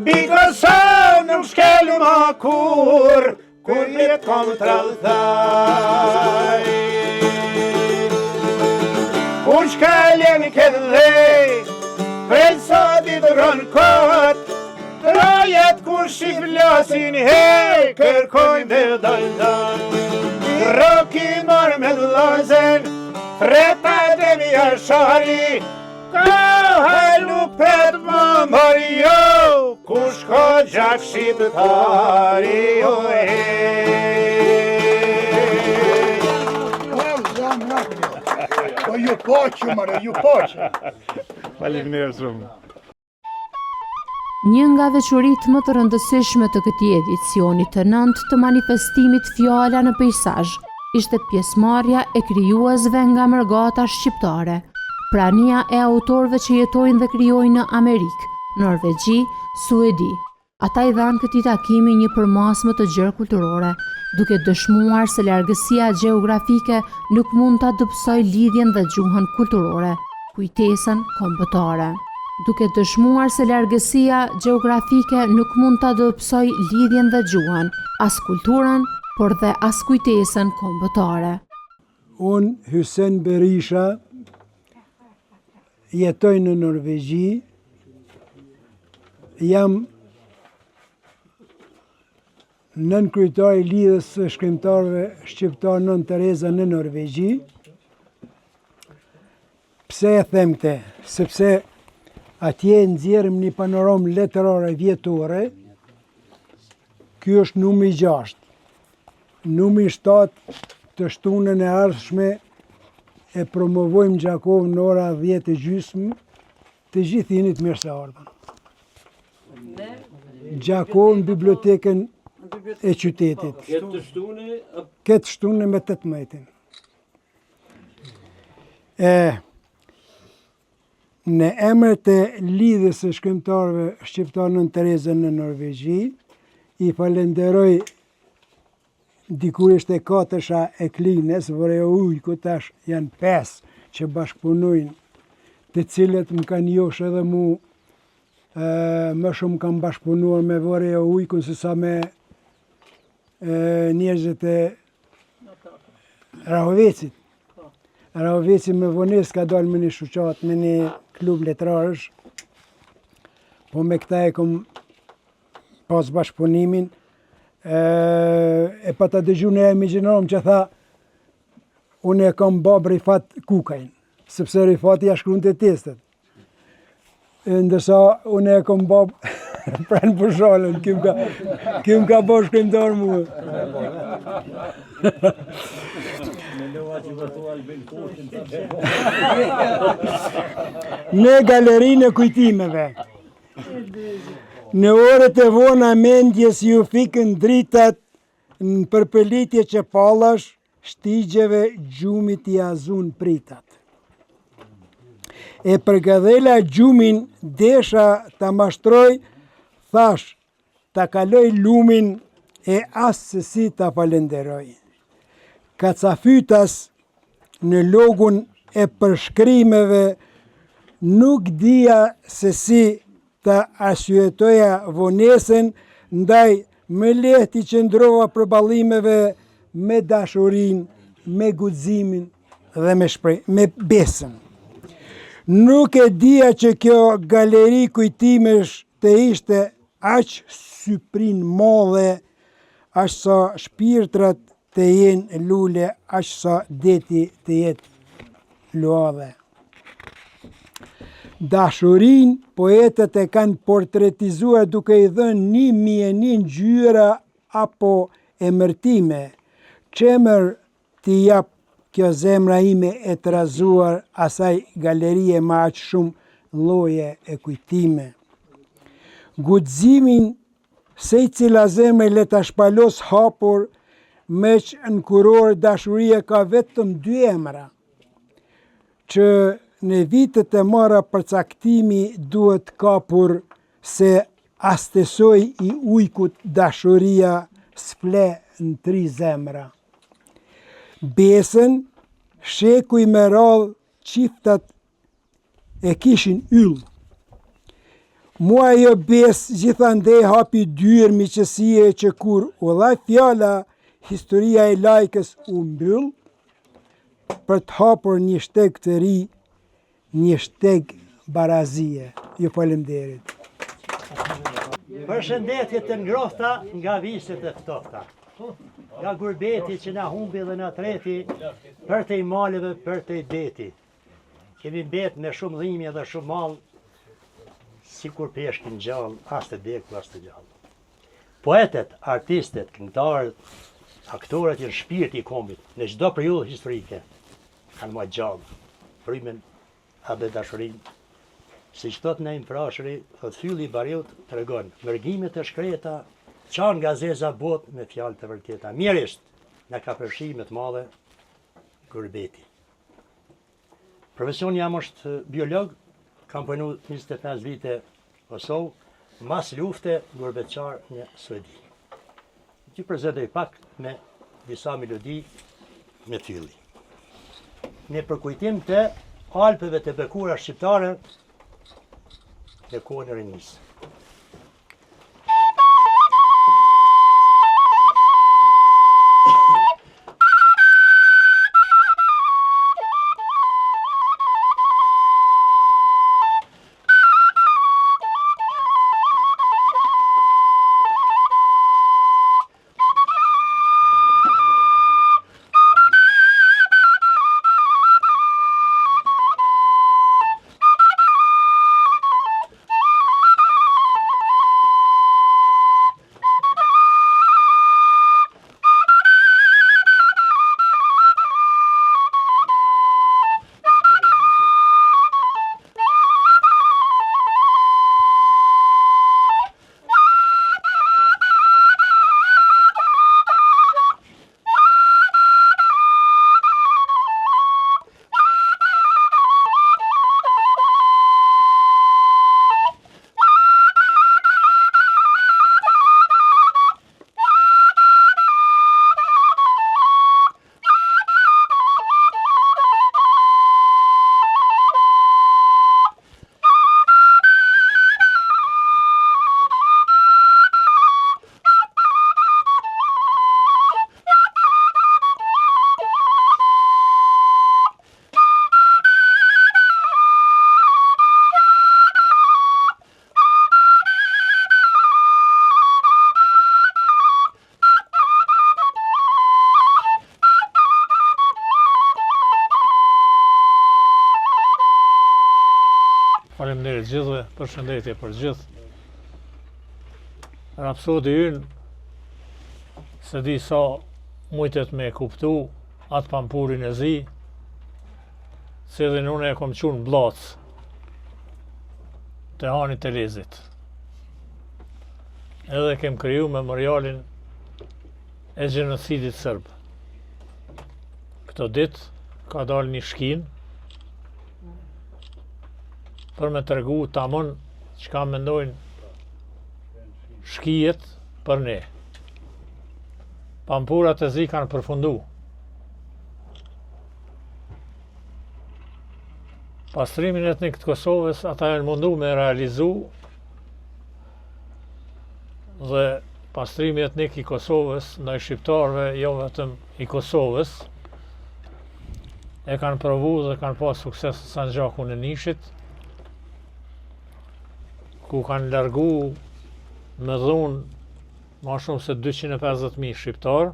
Speaker 17: Bi Kosovë nuk shkel më kur jetë kontra altari.
Speaker 16: Kush ka leni këtë dhe, prej sotit rënë kot, trajet kur shiflasin hej, kërkojnë dhe dajdan. Roki mor me dhlazen, freta Adem Jashari. Koha nuk pret më mor jo, kush ko gjak shqiptari.
Speaker 2: Po ju poqë, mërë, ju poqë.
Speaker 6: Faleminderit shumë.
Speaker 1: Një nga veçoritë më të rëndësishme të këtij edicioni të 9 të manifestimit Fjala në peizazh ishte pjesëmarrja e krijuesve nga mërgata shqiptare, prania e autorëve që jetojnë dhe krijojnë në Amerikë, Norvegji, Suedi. Ata i dhanë këtij takimi një përmasmë të gjërë kulturore, duke dëshmuar se largësia gjeografike nuk mund ta dobësojë lidhjen dhe gjuhën kulturore, kujtesën kombëtare. Duke dëshmuar se largësia gjeografike nuk mund ta dobësojë lidhjen dhe gjuhën, as kulturën, por dhe as kujtesën kombëtare.
Speaker 18: Unë, Hysén Berisha, jetoj në Norvegji, jam nënkryetari i lidhjes së shkrimtarëve shqiptar Nën Tereza në Norvegji. Pse e them këtë? Sepse atje nxjerrim një panoramë letërore vjetore. Ky është numri 6. Numri 7 të shtunën e ardhshme e promovojmë Gjakovën në ora 10:30. Të gjithë jeni të mirë se ardhën. Gjakovën, bibliotekën e qytetit. Këtë shtunë me 18. Në emër të lidhjes së shkrimtarëve shqiptar Nën Tereza në Norvegji, i falenderoj dikur ishte 4 e Klines, Voreo Ujku, tash janë 5 që bashkëpunojnë, të cilët më kanë josh edhe mu më shumë kam bashkëpunuar me Voreo Ujku se sa me njerëzit e Rahovecit. Rahoveci me vones ka dalë me një shuqat, me një klub letrarësh, po me këta e kom pas bashkëpunimin, e pa ta dëgju në imagjinerom që tha, unë e kam bab Rifat Kukajn, sepse Rifati ja shkruan të testet. ndërsa unë e kom bab pranë Pushalën, kim ka bo shkrimtar mua. Në galerinë e kujtimeve, në orët e vona mendjes ju fikën dritat në përpëlitje që pallash, shtigjeve gjumit i azun pritat. E përgëdhela gjumin desha ta mashtroj, thash, ta kaloj lumin e asë se si ta falenderoj. Kacafytas në logun e përshkrimeve nuk dija se si ta arsyetoja vonesen, ndaj më lehti qëndrova për ballimeve me dashurin, me guximin dhe me besën. Nuk e dija që kjo galeri kujtimesh të ishte aq syprin madhe, aq sa shpirtrat të jenë lule, aq sa deti të jetë luadhe. Dashurin, poetët e kanë portretizuar duke i dhënë 1001 ngjyra apo emërtime. Çemër t'i jap kjo zemra ime e trazuar asaj galerie me aq shumë lloje e kujtime. Guximin se cila zemër le ta shpalos hapur, meq në kuror dashuria ka vetëm 2 emra, që në vitet e mara përcaktimi duhet kapur, se astesoj i ujkut dashuria s'fle në 3 zemra. Besën, shekuj me radh qiftat e kishin yll. Mua jo bes gjithandej hapi dyrë miqësie që kur u dha fjala, historia e lajkës u mbyll, për të hapur një shteg të ri, një shteg barazie. Ju faleminderit.
Speaker 5: Përshëndetje të ngrohta nga viset e ftofta. Nga gurbeti që na humbi dhe na treti, për të i maleve, për të i deti. Kemi mbet me shumë dhimbje dhe shumë mall, si kur peshkin gjallë, as të deku, as të gjallë. Poetet, artistet, këngëtarët, aktorët janë shpirti i kombit, në çdo periudhë historike, kanë më gjallë, frymen abe dashurin. Si që thot Nejm Frashëri, thot fylli i bariut të regon, mërgimet e shkreta, qanë nga zeza bot me fjalë të vërteta. Mjerisht, në ka përshimet madhe, gurbeti. Profesion jam është biolog, kam punu 25 vite Kosovë, mas lufte gurbetqar në Suedi. Që prezentoj pak me disa melodi me fylli. Në përkujtim të Alpeve të bekura shqiptare, në kohën e rinisë.
Speaker 16: gjithëve, përshëndetje për gjithë. Rapsodi ynë, se di sa mujtet me kuptu atë pampurin e zi, se edhe nune e kom qunë Blac, të Hani Telezit. Edhe kem kriju memorialin e gjenocidit sërb. Këto dit ka dalë një shkin për me tërgu tamon që ka mendojnë shkijet për ne. Pampurat e zi kanë përfundu. Pastrimin etnik të Kosovës ata janë mundu me realizu dhe pastrimi etnik i Kosovës ndaj shqiptarëve, jo vetëm i Kosovës, e kanë provu dhe kanë pas sukses në Sanxhakun e Nishit, ku kanë largu me dhunë ma shumë se 250.000 shqiptarë,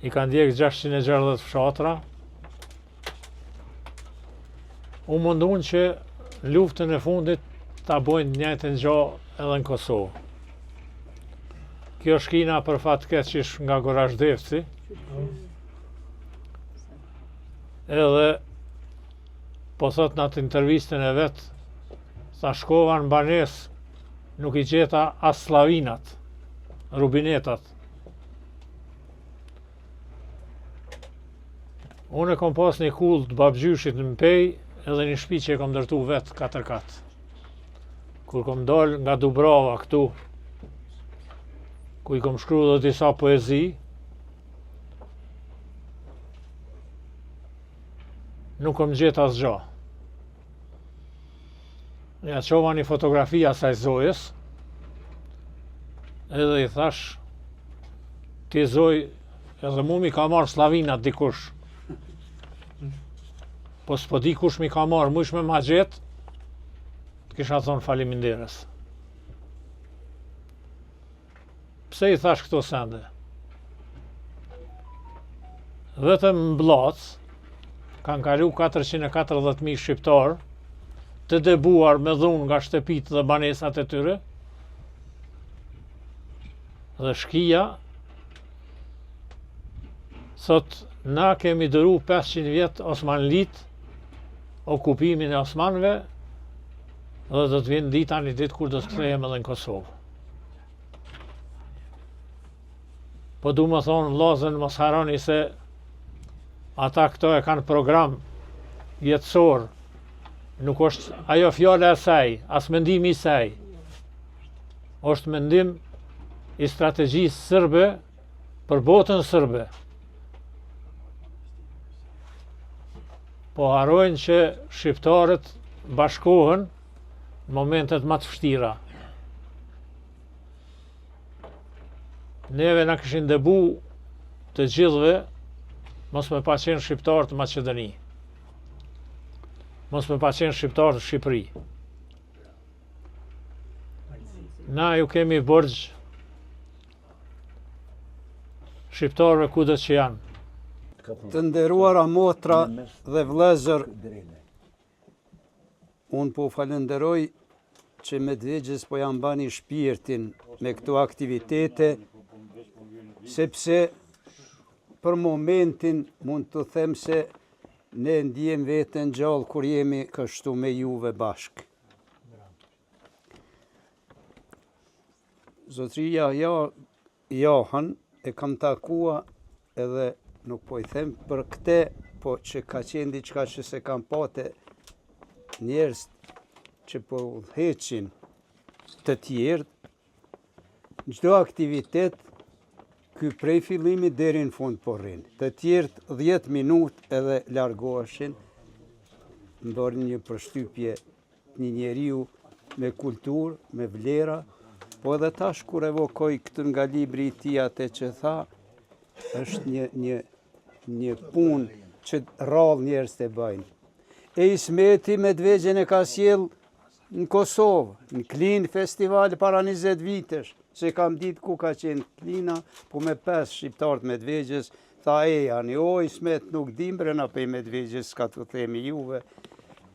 Speaker 16: i kanë djekë 660 fshatra. U mundun që luftën e fundit ta bojnë njëjtën gjë edhe në Kosovë. Kjo shkina për fat keq ish nga Gorazhdevci, edhe po thot në atë intervistën e vet, sa shkova në banes, nuk i gjeta as slavinat, rubinetat. Unë e kom pas një kull të babgjyshit në Mpej, edhe një shtëpi që e kom ndërtu vetë 4 kat. Kur kom dal nga Dubrava këtu, ku i kom shkru dhe disa poezi, nuk kom gjetë asgjë. Ja qova një fotografi asaj zojës, edhe i thash, ti zoj, edhe mu mi ka marrë slavinat dikush. Po s'po di kush mi ka marrë, mush me ma gjetë, të kisha thonë faleminderes. Pse i thash këto sende? Vetëm në Blac, kanë kalu 440.000 shqiptarë, të debuar me dhunë nga shtëpit dhe banesat e tyre, dhe shkia, thot, na kemi dëru 500 vjetë Osmanlit, okupimin e Osmanëve, dhe do të vinë dita një ditë kur do të kthehem edhe në Kosovë. Po du më thonë vllazën mos harroni se ata këto e kanë program jetësor, nuk është ajo fjala e saj, as mendimi i saj. Është mendim i strategjisë sërbe për botën sërbe. Po harrojnë që shqiptarët bashkohen në momentet më të vështira. Neve na kishin debu të gjithëve mos me pa qenë shqiptarë të Maqedoni. Mos me pa qenë shqiptarë të Shqipëri. Na ju kemi borxh shqiptarëve kudo që janë.
Speaker 17: Të nderuara motra dhe vëllezër, unë po falenderoj që Medvegjës po janë bani shpirtin me këto aktivitete, sepse për momentin mund të them se ne ndihem veten gjallë kur jemi kështu me juve bashk. Zotria Johan e kam takua edhe nuk po i them për këte, po që ka qenë diçka që se kam pate njerëz që po udhëheqin të tjerë, çdo aktivitet ky prej fillimit deri në fund po rrin. Të tjerë 10 minutë edhe largoheshin, ndorin një përshtypje një njeriu me kulturë, me vlera, po edhe tash kur evokoj këtë nga libri i tij atë që tha, është një punë që rrallë njerëz të bëjnë. E Ismeti Medvegjën e ka sjell në Kosovë, në Klin festival para 20 vitesh, se kam ditë ku ka qenë Klina, po me 5 shqiptarët Medvegjës, tha e janë, o Ismet nuk dim brena pe Medvegjës, ka të themi juve.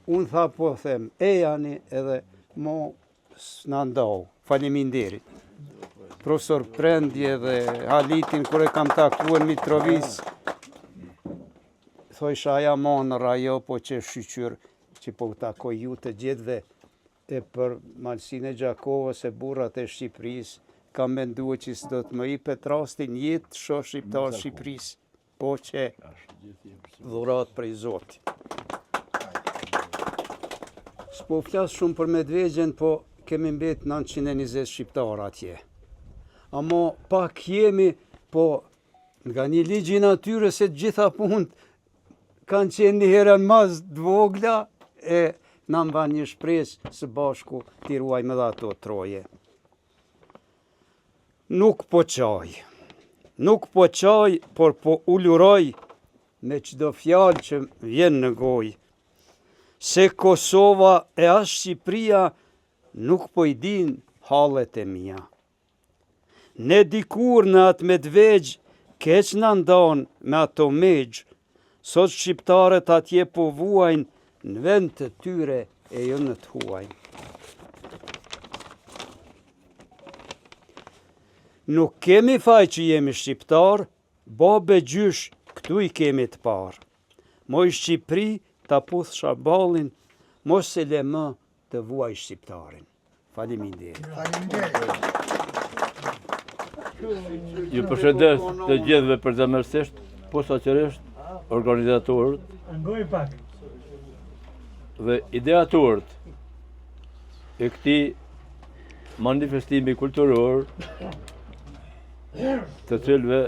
Speaker 17: unë tha po them, jani edhe mo s'na ndau, faleminderit. Profesor Prendje dhe Halitin, kër e kam takuar në Mitrovic, thojsh aja monër ajo, po që shqyqyr që po takoj ju të gjithve e për Malsinë Gjakovës e burrat e Shqipërisë, kam menduar që s'do të më jepet rastin jetë shoh shqiptar Shqipërisë, po që dhurat prej Zotit. S'po flas shumë për Medvegjen, po kemi mbet 920 shqiptar atje. Amo pak jemi, po nga një ligj i natyrës se të gjitha punët kanë qenë një herën mas dvogla e na mban një shpresë së bashku t'i ruajmë edhe ato troje. Nuk po qaj, por po uluroj me çdo fjalë që vjen në gojë, se Kosova e as Shqipëria nuk po I din hallet e mia. Ne dikur në atë Medvegj, keq na ndan me ato megj, sot shqiptarët atje po vuajnë në vend të tyre e jo në të huajnë. Nuk kemi faj që jemi shqiptar, babe gjysh këtu I kemi të parë. Moj Shqipëri ta puth shaballin, mos se le më të vuaj shqiptarin. Faleminderit.
Speaker 19: Ju përshëndes të gjithëve përzemërsisht, posaçërisht organizatorët dhe ideatorët e këtij manifestimi kulturor, të cilëve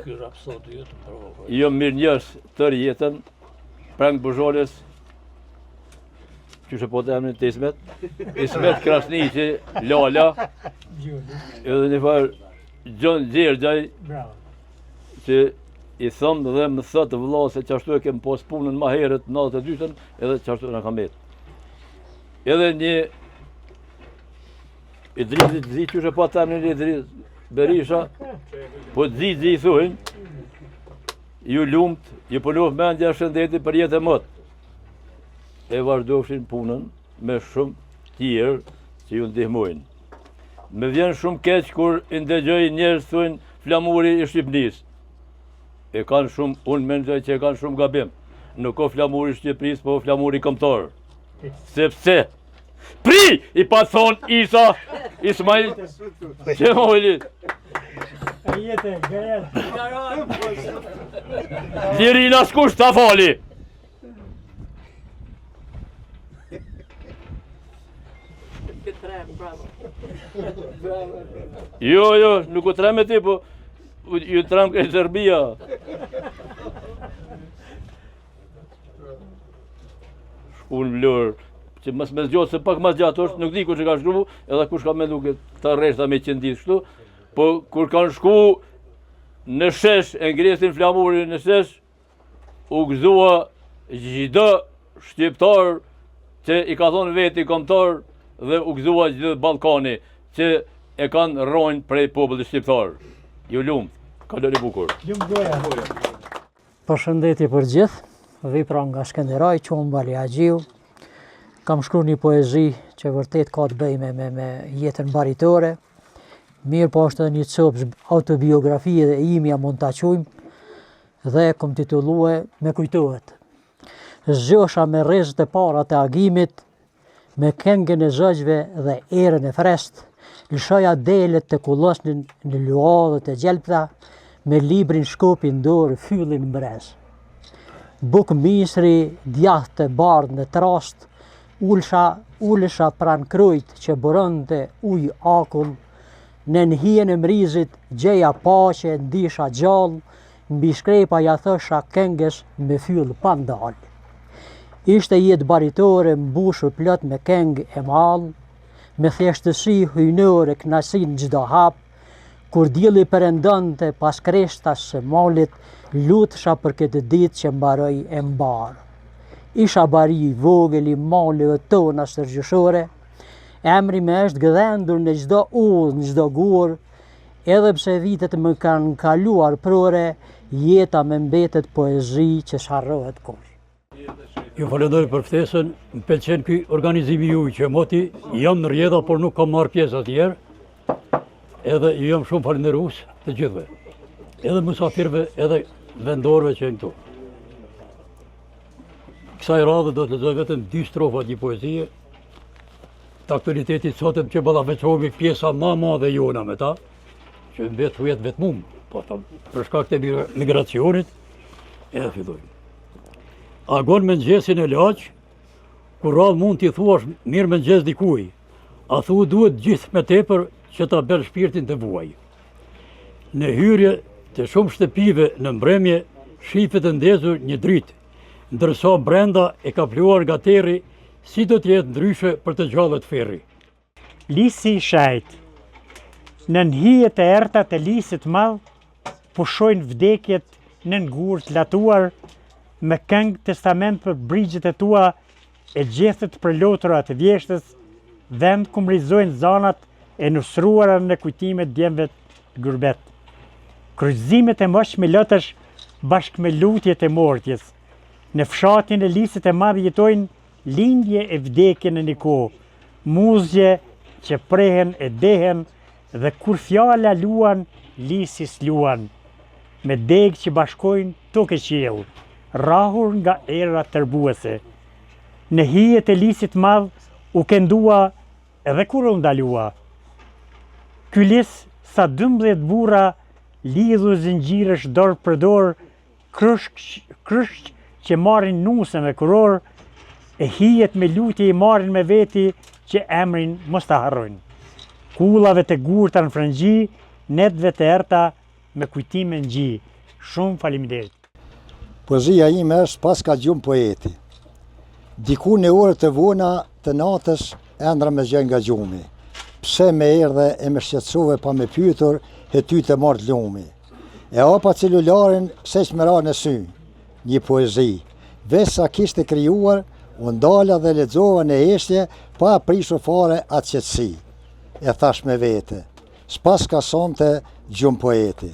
Speaker 19: jo mirënjohës tërë jetën, prang Buzholës, që po të emrin të Ismet Krasniqi, Lala, edhe një farë Gjon Gjergjaj, që I thëmë dhe më thëtë vëlla se qashtu e kem pos punën ma herët 92-ën, edhe qashtu në kam betë. Edhe një Idrizit Zi, që shë pa të emrin Idriz Berisha, po Zi I thuhin, ju lumt, ju përnof mendja shëndeti për jetë e mëtë. E vazhdofshin punën me shumë tjerë që ju ndihmojnë. Me vjen shumë keq kur I ndëgjoj njerëz thuin flamuri I Shqipërisë. E kanë shumë, unë mendoj që e kanë shumë gabim. Nuk o flamuri I Shqipërisë, po flamuri kombëtar. Sepse pri I pa thonë Isa Ismail Qemoli. Lirina s'kush ta fali. Jo, nuk u trem e ti, po ju trem ke Serbia. Shkun vlorë, që mas me zgjotë, se pak mas gjatë është, nuk di ku që ka shkru, edhe kush ka me duke këta reshta me qëndit shtu, po kur kanë shku në shesh, e ngresin flamurin në shesh, u gëzua gjithë shqiptar që I ka thonë veti kombëtar, dhe u gëzua gjithë Ballkani, që e kanë rronjë prej popullit shqiptar. Ju lumt, kalori bukur.
Speaker 20: Përshëndetje për gjithë, vipra nga Shkenderaj, quhem Bali Agjiu. Kam shkruar një poezi që vërtet ka të bëjë me jetën baritore. Mirë po është edhe një copë autobiografie dhe imja mund ta quajmë dhe kom titulluar Me kujtohet. Zgjosha me rrezët e para të agimit, me këngën e zëgjve dhe erën e frest, lëshoja delet të kullosnin në luadhët e gjelpta, me librin shkopin dorë fyllin brez. Buk misri, djath të bardh në trast, ulesha pran krujt që burënte uj akull, në nhien e mrizit gjeja paqe, ndisha gjallë, mbi shkrepa ja thësha këngës me fyll pandal. Ishte jetë baritore mbushur plot me këngë e mall, me thjeshtësi hyjnore knasin çdo hap, kur dielli perëndonte pas kreshtas së malit, lutesha për këtë ditë që mbaroj e mbar. Isha bari I vogël I maleve tona sërgjëshore, emri me është gëdhendur në çdo udhë, në çdo gur, edhe pse vitet më kanë kaluar prore, jeta me mbetet poezi që s'harrohet kur.
Speaker 21: Ju falenderoj për ftesën, më pëlqen ky organizimi juaj që moti jam në rrjedha, por nuk kam marrë pjesë atëherë. Edhe ju jam shumë falenderues të gjithëve. Edhe mysafirëve, edhe vendorëve që janë këtu. Kësaj radhe do të lexoj vetëm 2 strofa një poezie të aktualitetit sotëm që ballaveçohemi pjesa më e madhe jona me ta, që mbet thuhet vetëm, po për shkak të migracionit, edhe fillojmë. Agon me mëngjesin e laq, kur radh mund t'i thuash mirë mëngjes dikuj, a thu duhet gjithë me tepër që ta bën shpirtin të vuaj. Në hyrje të shumë shtëpive në mbrëmje, shifet të ndezur një dritë, ndërsa brenda e ka pluar nga terri, si do t'jetë ndryshe për të gjallët ferri.
Speaker 22: Lisi i shajt, në hijet e erta të lisit madh, pushojnë vdekjet në ngurë të latuar, me këngë testament për brigjet e tua e gjethet për lotura të vjeshtës, vend ku mrizojnë zanat e nusruara në kujtimet djemve të gurbet. Kryqëzimet e mosh me lotësh bashkë me lutjet e mortjes. Në fshatin e lisit e madh jetojnë lindje e vdekje në një kohë, muzje që prehen e dehen dhe kur fjala luan, lisis luan, me degë që bashkojnë tokë e qiell, rahur nga era tërbuese. Në hijet e lisit madh u kendua edhe kur u ndalua. Ky lis sa 12 burra lidhu zinxhiresh dorë për dorë, kryshq që marrin nuse me kuror, e hijet me lutje i marrin me veti që emrin mos ta harrojnë. Kullave të gurta në frëngji, netve të erta me kujtime në gji. Shumë faleminderit.
Speaker 5: Poezia ime është pas ka gjumë poeti. Diku në orët e vona të natës endra me gjën nga gjumi. Pse me erdhe e me shqetësove pa me pyetur, e ty të marrë lumi. E hapa celularin se që më ra në sy, një poezi. Veç sa kishte krijuar, u ndala dhe lexova në eshtje pa prishur fare atë qetësi. E thash me vete, s'pas ka sonte gjumë poeti.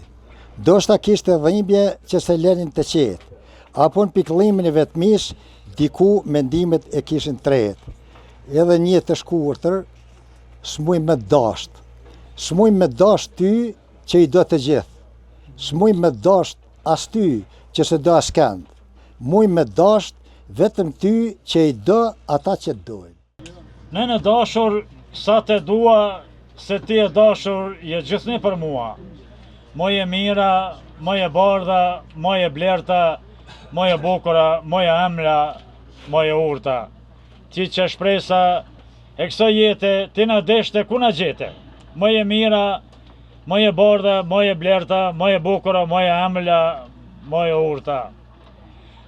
Speaker 5: Doshta kishte dhimbje që se lenin të qetë, apo në pikëllimin e vetmis, diku mendimet e kishin tretë. Edhe një të shkurtër, s'muj me dasht. S'muj me dasht ty që i do të gjithë. S'muj me dasht as ty që se do as kënd. Muj me dasht vetëm ty që i do ata që dojnë.
Speaker 3: Në dashur, sa të dua, se ti e dashur je gjithni për mua. Moje mira, moje bardha, moje blerta, moje bukura, moje emla, moje urta. Ti që shpresa e kësa jete, ti në deshte ku në gjete. Moje mira, moje bardha, moje blerta, moje bukura, moje emla, moje urta.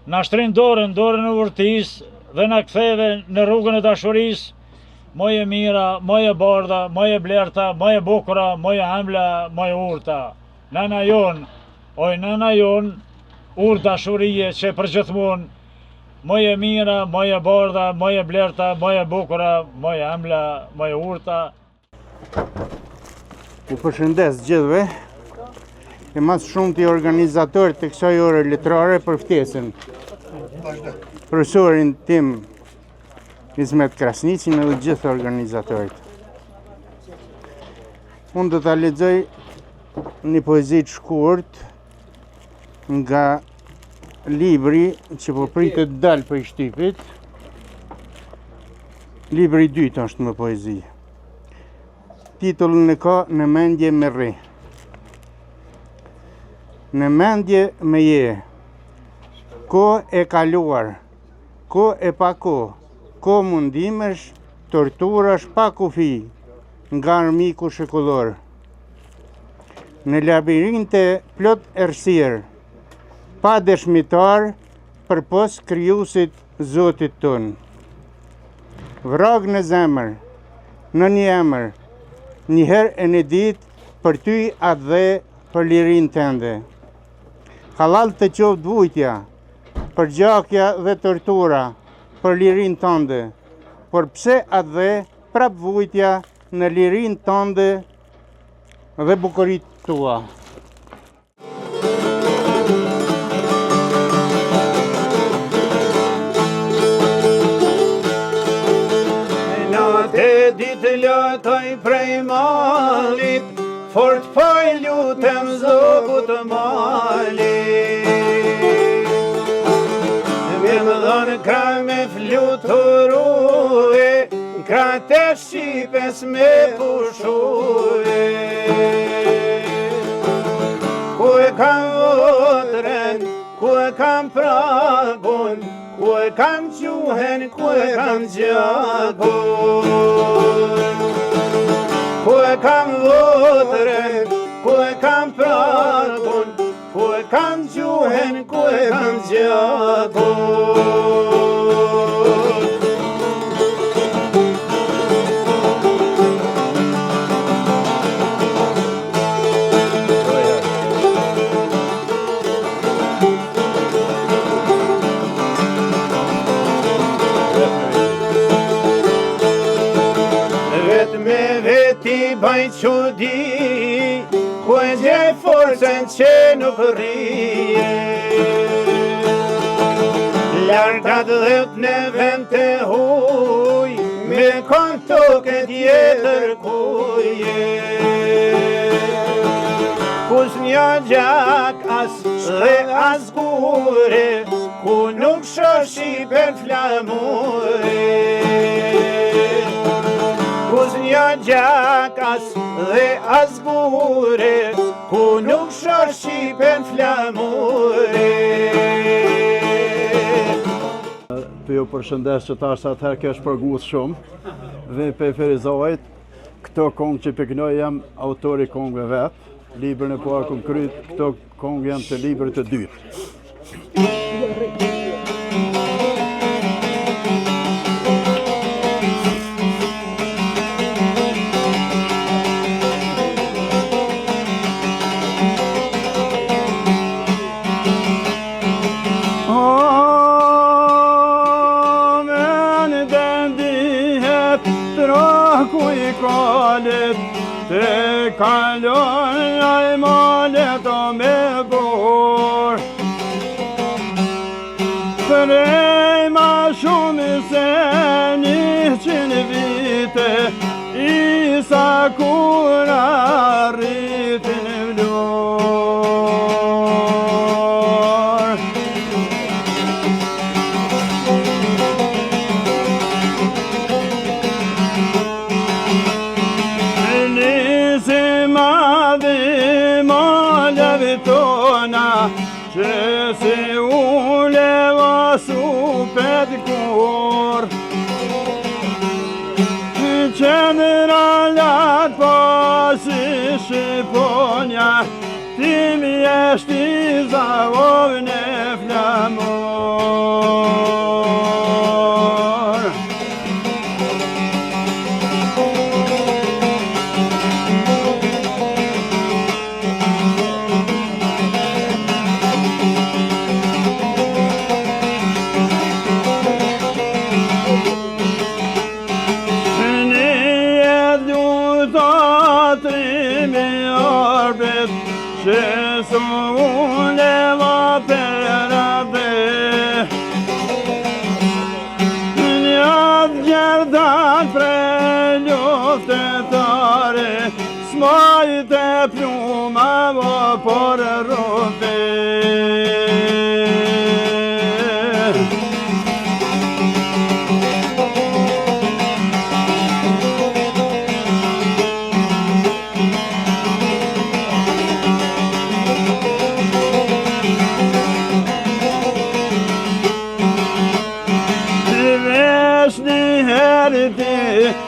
Speaker 3: Na shtrin dorën e urtis dhe na ktheve në rrugën e dashuris. Moje mira, moje bardha, moje blerta, moje bukura, moje emla, moje urta. Nëna jon, oj nëna jon, ur dashurije që për gjithmonë. Moje mira, moje bardha, moje blerta, moje bukura, moje emla, moje urta.
Speaker 23: Ju përshëndes gjithëve, e mas shumë të organizatorët të kësaj ore letrare për ftesën. Profesorin tim Ismet Krasnicin edhe gjithë organizatorët. Unë do të lexoj një poezi të shkurt nga libri që po pritet dalë për shtypit. Libri i dytë është më poezi. Titullin e ka Në mendje me rri. Në mendje me je, ko e kaluar, ko e pa ko mundimesh, torturash pa kufi, nga armiku shekullor. Në labirinte plot errësirë, pa dëshmitar për pos krijuesit Zotit ton. Vrag në zemër, në një emër, njëherë e një ditë për ty atë dhe për lirin tënde. Halal të qoftë vujtja, për gjakja dhe tortura, për lirin tënde, por pse atë dhe prap vujtja në lirin tënde dhe bukurit tua. fort po I lutem zogut mali. Me më dhonë krah me fluturue, krah të shqipes me pushue. Ku e kam votren, ku e kam pragun, ku e kam gjuhen, ku e kam gjakun. Ku e kam votren, ku e kam pragun, ku e kam gjuhen, ku e kam gjakun. Baj qudi, ku e gjej forcen që nuk rrije. Largat dhët në vend të huj, me konto këtë jetër kuje. Kus një gjak as dhe as gure, ku nuk shoshi për flamure. Kus një gjak as dhe as gure, ku nuk shoshi për flamure.
Speaker 15: Për ju përshëndes që ta është atëherë kesh përguth shumë dhe preferizojt këto kongë që pëknoj jam autori kongëve vetë, librën e parë këm kryt, këto kongë jam të librë të dytë.
Speaker 23: Të kalon aj malet o me bor. Prej ma shumë se 100 vite, isa kur arritin vlor. Që si uleva supet kur, qendra lat pasi Shqiponja, ti mi eshti zavovën e flamor. Që su uleva për abe, njët gjerdat prej luftetare, smajt e pluma vë për rrëve.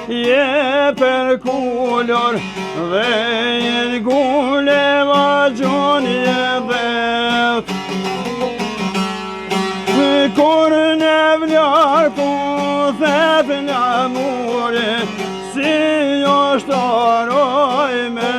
Speaker 23: Je për kullor dhe jenë gule va gjoni e vet. Kur në vlar ku thep në amore, si jo shtaroj me